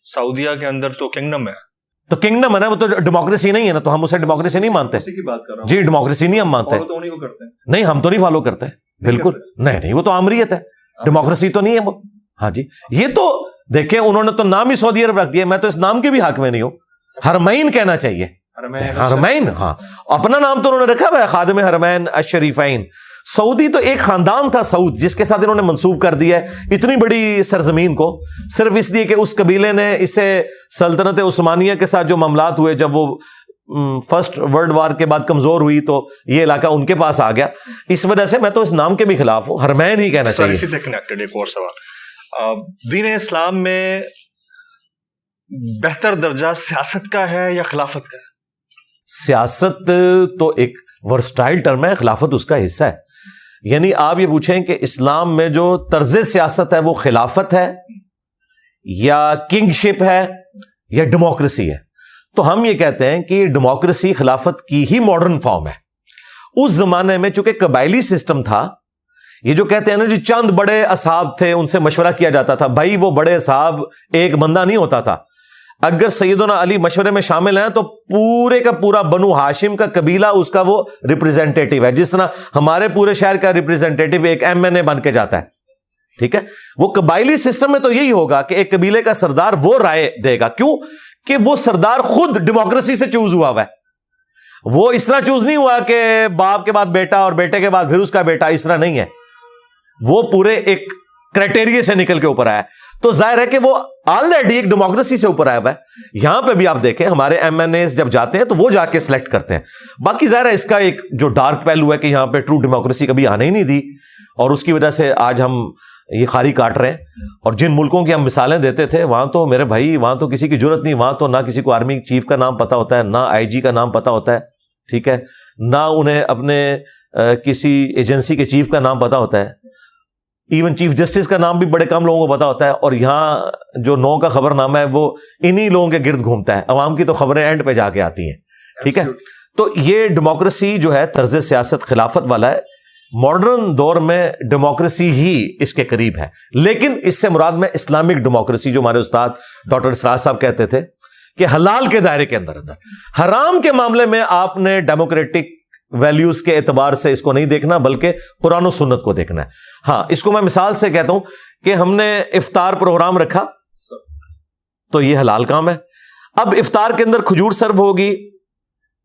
سعودیہ کے اندر تو کنگڈم ہے. تو کنگڈم ہے نا، وہ تو ڈیموکریسی نہیں ہے نا، تو ہم اسے ڈیموکریسی نہیں مانتے. اسی کی بات کر رہا ہوں جی ڈیموکریسی نہیں ہم مانتے. تو نہیں وہ کرتے ہیں. نہیں ہم تو نہیں فالو کرتے بالکل نہیں، وہ تو آمریت ہے، ڈیموکریسی تو نہیں ہے وہ. ہاں جی یہ تو دیکھیں انہوں نے تو نام ہی سعودی عرب رکھ دیا. میں تو اس نام کے بھی حق میں نہیں ہوں. حرمین کہنا چاہیے، حرمین. ہاں اپنا نام تو انہوں نے رکھا ہوا ہے خادم حرمین الشریفین. سعودی تو ایک خاندان تھا سعود جس کے ساتھ انہوں نے منسوب کر دیا ہے اتنی بڑی سرزمین کو، صرف اس لیے کہ اس قبیلے نے اسے سلطنت عثمانیہ کے ساتھ جو معاملات ہوئے جب وہ فرسٹ ورلڈ وار کے بعد کمزور ہوئی تو یہ علاقہ ان کے پاس آ گیا. اس وجہ سے میں تو اس نام کے بھی خلاف ہوں، حرمین ہی کہنا چاہیے. اسی سے کنیکٹڈ ایک اور سوال، دین اسلام میں بہتر درجہ سیاست کا ہے یا خلافت کا ہے؟ سیاست تو ایک ورسٹائل ٹرم ہے، خلافت اس کا حصہ ہے. یعنی آپ یہ پوچھیں کہ اسلام میں جو طرز سیاست ہے وہ خلافت ہے یا کنگ شپ ہے یا ڈیموکریسی ہے، تو ہم یہ کہتے ہیں کہ ڈیموکریسی خلافت کی ہی ماڈرن فارم ہے. اس زمانے میں چونکہ قبائلی سسٹم تھا، یہ جو کہتے ہیں نا جی چند بڑے اصحاب تھے ان سے مشورہ کیا جاتا تھا، بھائی وہ بڑے اصحاب ایک بندہ نہیں ہوتا تھا. اگر سیدنا علی مشورے میں شامل ہیں تو پورے کا پورا بنو ہاشم کا قبیلہ اس کا وہ ریپریزنٹیٹیو ہے، جس طرح ہمارے پورے شہر کا ریپریزنٹیٹیو ایک MNA بن کے جاتا ہے. ٹھیک ہے، وہ قبائلی سسٹم میں تو یہی ہوگا کہ ایک قبیلے کا سردار وہ رائے دے گا. کیوں کہ وہ سردار خود ڈیموکریسی سے چوز ہوا ہے. وہ اس طرح چوز نہیں ہوا کہ باپ کے بعد بیٹا اور بیٹے کے بعد پھر اس کا بیٹا، اس طرح نہیں ہے. وہ پورے ایک کرائٹیریا سے نکل کے اوپر آیا. تو ظاہر ہے کہ وہ آلریڈی ایک ڈیموکریسی سے اوپر آیا ہوا ہے. یہاں پہ بھی آپ دیکھیں ہمارے MNAs جب جاتے ہیں تو وہ جا کے سلیکٹ کرتے ہیں. باقی ظاہر ہے اس کا ایک جو ڈارک پہلو ہے کہ یہاں پہ ٹرو ڈیموکریسی کبھی آنے ہی نہیں دی، اور اس کی وجہ سے آج ہم یہ خاری کاٹ رہے ہیں. اور جن ملکوں کی ہم مثالیں دیتے تھے وہاں تو میرے بھائی وہاں تو کسی کی ضرورت نہیں, وہاں تو نہ کسی کو آرمی چیف کا نام پتا ہوتا ہے, نہ آئی جی کا نام پتا ہوتا ہے, ٹھیک ہے, نہ انہیں اپنے کسی ایجنسی کے چیف کا نام پتا ہوتا ہے, ایون چیف جسٹس کا نام بھی بڑے کم لوگوں کو پتا ہوتا ہے. اور یہاں جو 9 کا خبر نامہ ہے وہ انہی لوگوں کے گرد گھومتا ہے, عوام کی تو خبریں اینڈ پہ جا کے آتی ہیں, ٹھیک ہے. تو یہ ڈیموکریسی جو ہے طرز سیاست خلافت والا ہے. ماڈرن دور میں ڈیموکریسی ہی اس کے قریب ہے, لیکن اس سے مراد میں اسلامک ڈیموکریسی جو ہمارے استاد ڈاکٹر اسرار صاحب کہتے تھے کہ حلال کے دائرے کے اندر حرام کے معاملے میں آپ نے ڈیموکریٹک ویلیوز کے اعتبار سے اس کو نہیں دیکھنا بلکہ قرآن و سنت کو دیکھنا ہے. ہاں, اس کو میں مثال سے کہتا ہوں کہ ہم نے افطار پروگرام رکھا تو یہ حلال کام ہے. اب افطار کے اندر کھجور سرو ہوگی,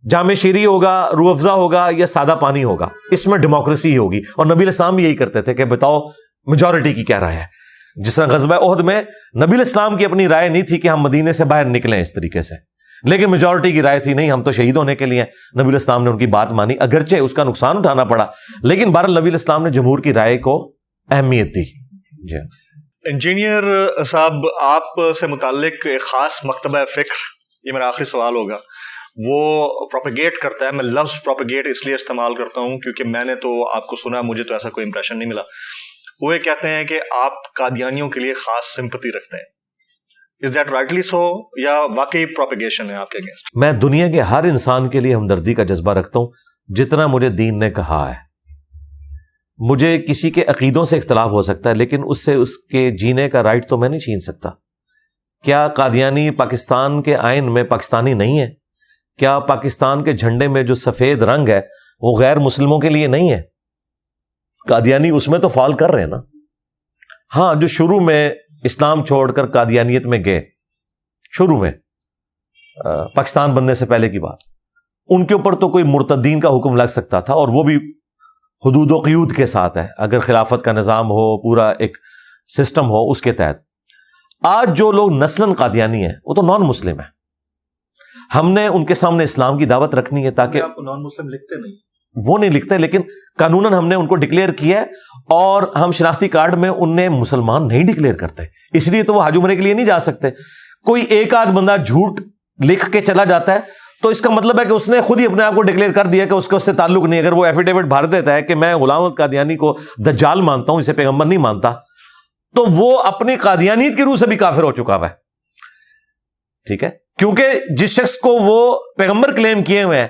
جامع شیری ہوگا, روح افزا ہوگا یا سادہ پانی ہوگا, اس میں ڈیموکریسی ہوگی. اور نبی علیہ السلام بھی یہی کرتے تھے کہ بتاؤ میجورٹی کی کیا رائے ہے. جس طرح غزوہ احد میں نبی علیہ السلام کی اپنی رائے نہیں تھی کہ ہم مدینے سے باہر نکلیں اس طریقے سے, لیکن میجورٹی کی رائے تھی نہیں ہم تو شہید ہونے کے لیے. نبی علیہ السلام نے ان کی بات مانی, اگرچہ اس کا نقصان اٹھانا پڑا, لیکن بہرحال نبی علیہ السلام نے جمہور کی رائے کو اہمیت دی. جی انجینئر صاحب, آپ سے متعلق ایک خاص مکتبہ فکر, یہ میرا آخری سوال ہوگا, وہ پروپیگیٹ کرتا ہے. میں لفظ پروپیگیٹ اس لیے استعمال کرتا ہوں کیونکہ میں نے تو آپ کو سنا, مجھے تو ایسا کوئی امپریشن نہیں ملا. وہ یہ کہتے ہیں کہ آپ قادیانیوں کے لیے خاص سمپتی رکھتے ہیں. Is that rightly so یا واقعی پروپیگیشن ہے آپ کے اگینسٹ؟ میں دنیا کے ہر انسان کے لیے ہمدردی کا جذبہ رکھتا ہوں جتنا مجھے دین نے کہا ہے. مجھے کسی کے عقیدوں سے اختلاف ہو سکتا ہے لیکن اس سے اس کے جینے کا رائٹ تو میں نہیں چھین سکتا. کیا قادیانی پاکستان کے آئین میں پاکستانی نہیں ہے؟ کیا پاکستان کے جھنڈے میں جو سفید رنگ ہے وہ غیر مسلموں کے لیے نہیں ہے؟ قادیانی اس میں تو فال کر رہے ہیں نا. ہاں, جو شروع میں اسلام چھوڑ کر قادیانیت میں گئے, شروع میں پاکستان بننے سے پہلے کی بات, ان کے اوپر تو کوئی مرتدین کا حکم لگ سکتا تھا, اور وہ بھی حدود و قیود کے ساتھ ہے, اگر خلافت کا نظام ہو, پورا ایک سسٹم ہو اس کے تحت. آج جو لوگ نسلاً قادیانی ہیں وہ تو نان مسلم ہیں. ہم نے ان کے سامنے اسلام کی دعوت رکھنی ہے تاکہ آپ نان مسلم لکھتے نہیں, وہ نہیں لکھتے, لیکن قانوناً ہم نے ان کو ڈکلیئر کیا ہے, اور ہم شناختی کارڈ میں انہیں مسلمان نہیں ڈکلیئر کرتے, اس لیے تو وہ حج عمرے کے لیے نہیں جا سکتے. کوئی ایک آدھ بندہ جھوٹ لکھ کے چلا جاتا ہے تو اس کا مطلب ہے کہ اس نے خود ہی اپنے آپ کو ڈکلیئر کر دیا کہ اس کا اس سے تعلق نہیں. اگر وہ ایفیڈیوٹ بھر دیتا ہے کہ میں غلام احمد قادیانی کو دجال مانتا ہوں, اسے پیغمبر نہیں مانتا, تو وہ اپنی قادیانیت کی روح سے بھی کافر ہو چکا ہے. ٹھیک ہے, کیونکہ جس شخص کو وہ پیغمبر کلیم کیے ہوئے ہیں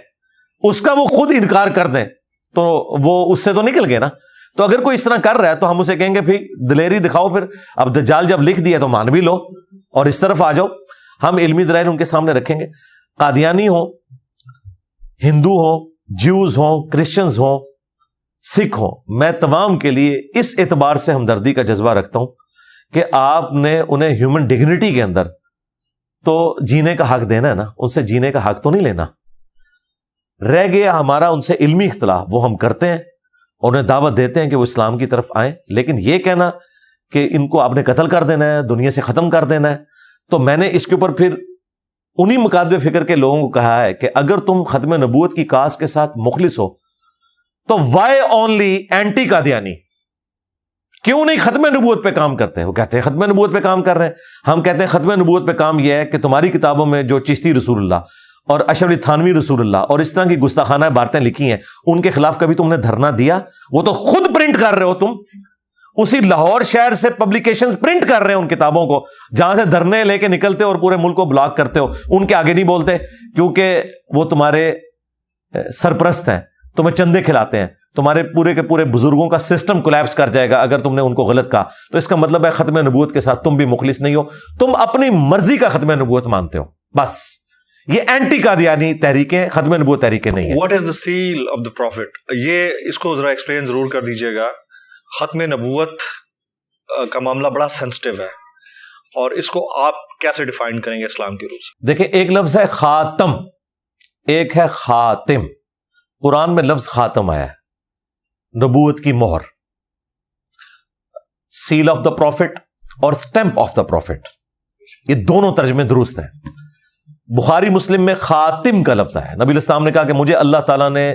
اس کا وہ خود انکار کر دیں تو وہ اس سے تو نکل گئے نا. تو اگر کوئی اس طرح کر رہا ہے تو ہم اسے کہیں گے پھر دلیری دکھاؤ, پھر اب دجال جب لکھ دیا تو مان بھی لو اور اس طرف آ جاؤ. ہم علمی دلائل ان کے سامنے رکھیں گے. قادیانی ہوں, ہندو ہوں, جیوز ہوں, کرسچنز ہوں, سکھ ہوں, میں تمام کے لیے اس اعتبار سے ہمدردی کا جذبہ رکھتا ہوں کہ آپ نے انہیں ہیومن ڈگنیٹی کے اندر تو جینے کا حق دینا ہے نا, ان سے جینے کا حق تو نہیں لینا. رہ گیا ہمارا ان سے علمی اختلاف, وہ ہم کرتے ہیں اور انہیں دعوت دیتے ہیں کہ وہ اسلام کی طرف آئیں, لیکن یہ کہنا کہ ان کو آپ نے قتل کر دینا ہے, دنیا سے ختم کر دینا ہے, تو میں نے اس کے اوپر پھر انہی مکاتب فکر کے لوگوں کو کہا ہے کہ اگر تم ختم نبوت کی کاس کے ساتھ مخلص ہو تو وائی اونلی اینٹی قادیانی, کیوں نہیں ختم نبوت پہ کام کرتے؟ وہ کہتے ہیں ختم نبوت پہ کام کر رہے ہیں. ہم کہتے ہیں ختم نبوت پہ کام یہ ہے کہ تمہاری کتابوں میں جو چشتی رسول اللہ اور اشرف علی تھانوی رسول اللہ اور اس طرح کی گستاخانہ باتیں لکھی ہیں ان کے خلاف کبھی تم نے دھرنا دیا؟ وہ تو خود پرنٹ کر رہے ہو تم, اسی لاہور شہر سے پبلیکیشنز پرنٹ کر رہے ہیں ان کتابوں کو, جہاں سے دھرنے لے کے نکلتے ہو اور پورے ملک کو بلاک کرتے ہو. ان کے آگے نہیں بولتے کیونکہ وہ تمہارے سرپرست ہیں, تمہیں چندے کھلاتے ہیں, تمہارے پورے کے پورے بزرگوں کا سسٹم کولیپس کر جائے گا اگر تم نے ان کو غلط کہا. تو اس کا مطلب ہے ختم نبوت کے ساتھ تم بھی مخلص نہیں ہو, تم اپنی مرضی کا ختم نبوت مانتے ہو. بس یہ اینٹی قادیانی تحریکیں, ختم نبوت تحریکیں نہیں ہیں. What is the seal of the prophet, یہ اس کو ذرا ایکسپلین ضرور کر دیجیے گا. ختم نبوت کا معاملہ بڑا سینسٹیو ہے اور اس کو آپ کیسے ڈیفائن کریں گے اسلام کی روح سے؟ دیکھیں, ایک لفظ ہے خاتم, ایک ہے خاتم. قرآن میں لفظ خاتم آیا ہے, نبوت کی مہر, سیل آف دا پروفٹ اور اسٹیمپ آف دا پروفٹ, یہ دونوں ترجمے درست ہیں. بخاری مسلم میں خاتم کا لفظ ہے. نبی علیہ السلام نے کہا کہ مجھے اللہ تعالیٰ نے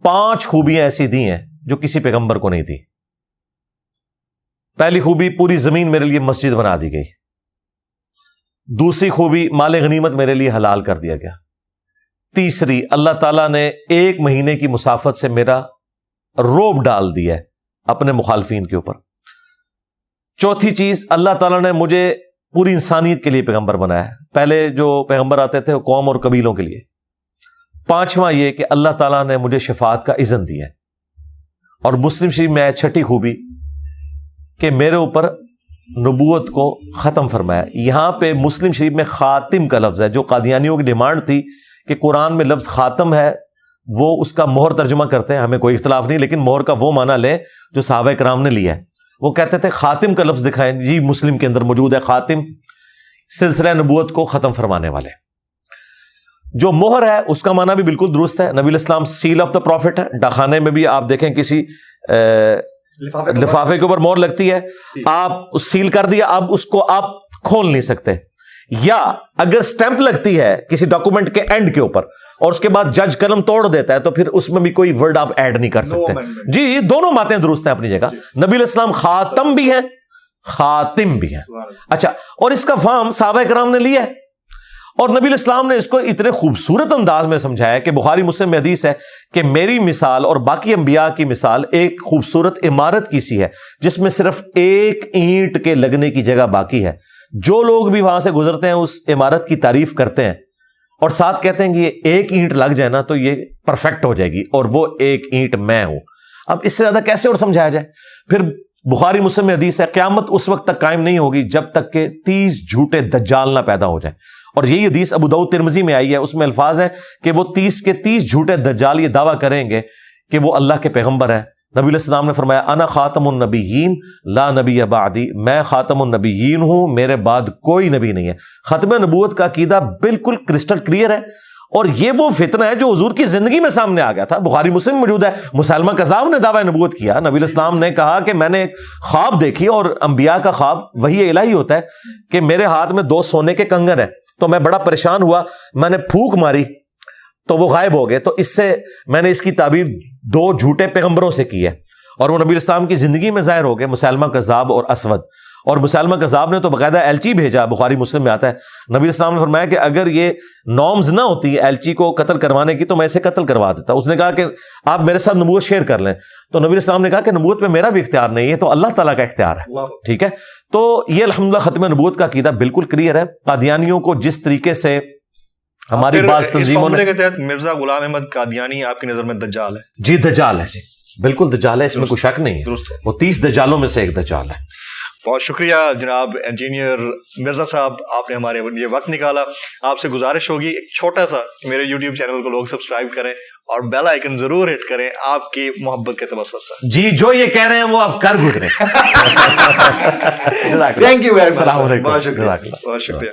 5 خوبیاں ایسی دی ہیں جو کسی پیغمبر کو نہیں دی. پہلی خوبی پوری زمین میرے لیے مسجد بنا دی گئی. دوسری خوبی مال غنیمت میرے لیے حلال کر دیا گیا. تیسری اللہ تعالیٰ نے 1 مہینے کی مسافت سے میرا روب ڈال دیا ہے اپنے مخالفین کے اوپر. چوتھی چیز اللہ تعالیٰ نے مجھے پوری انسانیت کے لیے پیغمبر بنایا ہے. پہلے جو پیغمبر آتے تھے وہ قوم اور قبیلوں کے لیے. پانچواں یہ کہ اللہ تعالیٰ نے مجھے شفاعت کا اذن دیا ہے. اور مسلم شریف میں ہے چھٹی خوبی کہ میرے اوپر نبوت کو ختم فرمایا. یہاں پہ مسلم شریف میں خاتم کا لفظ ہے, جو قادیانیوں کی ڈیمانڈ تھی کہ قرآن میں لفظ خاتم ہے, وہ اس کا مہر ترجمہ کرتے ہیں, ہمیں کوئی اختلاف نہیں, لیکن مہر کا وہ معنی لیں جو صحابہ کرام نے لیا ہے. وہ کہتے تھے خاتم کا لفظ دکھائیں, جی مسلم کے اندر موجود ہے خاتم, سلسلہ نبوت کو ختم فرمانے والے. جو مہر ہے اس کا معنی بھی بالکل درست ہے. نبی الاسلام سیل آف دا پروفٹ ہے. ڈاکخانے میں بھی آپ دیکھیں کسی لفافے کے اوپر مہر لگتی ہے, آپ سیل کر دیا, اب اس کو آپ کھول نہیں سکتے. یا اگر سٹیمپ لگتی ہے کسی ڈاکومنٹ کے اینڈ کے اوپر اور اس کے بعد جج قلم توڑ دیتا ہے تو پھر اس میں بھی کوئی ورڈ آپ ایڈ نہیں کر سکتے. جی دونوں باتیں درست ہیں اپنی جگہ. نبی الاسلام خاتم بھی ہیں, خاتم بھی ہیں. اچھا, اور اس کا فہم صحابہ کرام نے لیا ہے, اور نبی الاسلام نے اس کو اتنے خوبصورت انداز میں سمجھایا کہ بخاری مسلم میں حدیث ہے کہ میری مثال اور باقی انبیاء کی مثال ایک خوبصورت عمارت کی سی ہے جس میں صرف 1 اینٹ کے لگنے کی جگہ باقی ہے. جو لوگ بھی وہاں سے گزرتے ہیں اس عمارت کی تعریف کرتے ہیں اور ساتھ کہتے ہیں کہ یہ 1 اینٹ لگ جائے نا تو یہ پرفیکٹ ہو جائے گی, اور وہ 1 اینٹ میں ہوں. اب اس سے زیادہ کیسے اور سمجھایا جائے. پھر بخاری مسلم میں حدیث ہے قیامت اس وقت تک قائم نہیں ہوگی جب تک کہ 30 جھوٹے دجال نہ پیدا ہو جائیں. اور یہی حدیث ابو داؤد ترمذی میں آئی ہے, اس میں الفاظ ہیں کہ وہ 30 کے 30 جھوٹے دجال یہ دعویٰ کریں گے کہ وہ اللہ کے پیغمبر ہیں. نبی علیہ السلام نے فرمایا انا خاتم النبیین لا نبی بعدی, میں خاتم النبیین ہوں, میرے بعد کوئی نبی نہیں ہے. ختم نبوت کا عقیدہ بالکل کرسٹل کلیئر ہے, اور یہ وہ فتنہ ہے جو حضور کی زندگی میں سامنے آ گیا تھا. بخاری مسلم موجود ہے. مسیلمہ کذاب نے دعویٰ نبوت کیا, نبی علیہ السلام نے کہا کہ میں نے ایک خواب دیکھی, اور انبیاء کا خواب وحی الہی ہوتا ہے کہ میرے ہاتھ میں 2 سونے کے کنگن ہیں, تو میں بڑا پریشان ہوا, میں نے پھونک ماری تو وہ غائب ہو گئے. تو اس سے میں نے اس کی تعبیر 2 جھوٹے پیغمبروں سے کی ہے, اور وہ نبی اسلام کی زندگی میں ظاہر ہو گئے, مسیلمہ کذاب اور اسود. اور مسیلمہ کذاب نے تو باقاعدہ ایلچی بھیجا, بخاری مسلم میں آتا ہے. نبی اسلام نے فرمایا کہ اگر یہ نارمز نہ ہوتی ایلچی کو قتل کروانے کی تو میں اسے قتل کروا دیتا. اس نے کہا کہ آپ میرے ساتھ نبوت شیئر کر لیں, تو نبی اسلام نے کہا کہ نبوت میں میرا بھی اختیار نہیں ہے, تو اللہ تعالیٰ کا اختیار ہے. ٹھیک ہے, تو یہ الحمدللہ ختم نبوت کا عقیدہ بالکل کلیئر ہے. قادیانیوں کو جس طریقے سے ہماری بعض تنظیموں نے, مرزا غلام احمد قادیانی آپ کی نظر میں دجال ہے؟ جی دجال ہے, جی بالکل دجال ہے, اس میں کوئی شک نہیں ہے. وہ 30 دجالوں میں سے ایک دجال ہے. بہت شکریہ جناب انجینئر مرزا صاحب, آپ نے ہمارے یہ وقت نکالا. آپ سے گزارش ہوگی ایک چھوٹا سا, میرے یوٹیوب چینل کو لوگ سبسکرائب کریں اور بیل آئیکن ضرور ہٹ کریں آپ کی محبت کے توسط سے. جی جو یہ کہہ رہے ہیں وہ آپ کر گزرے. Thank you very much. بہت شکریہ.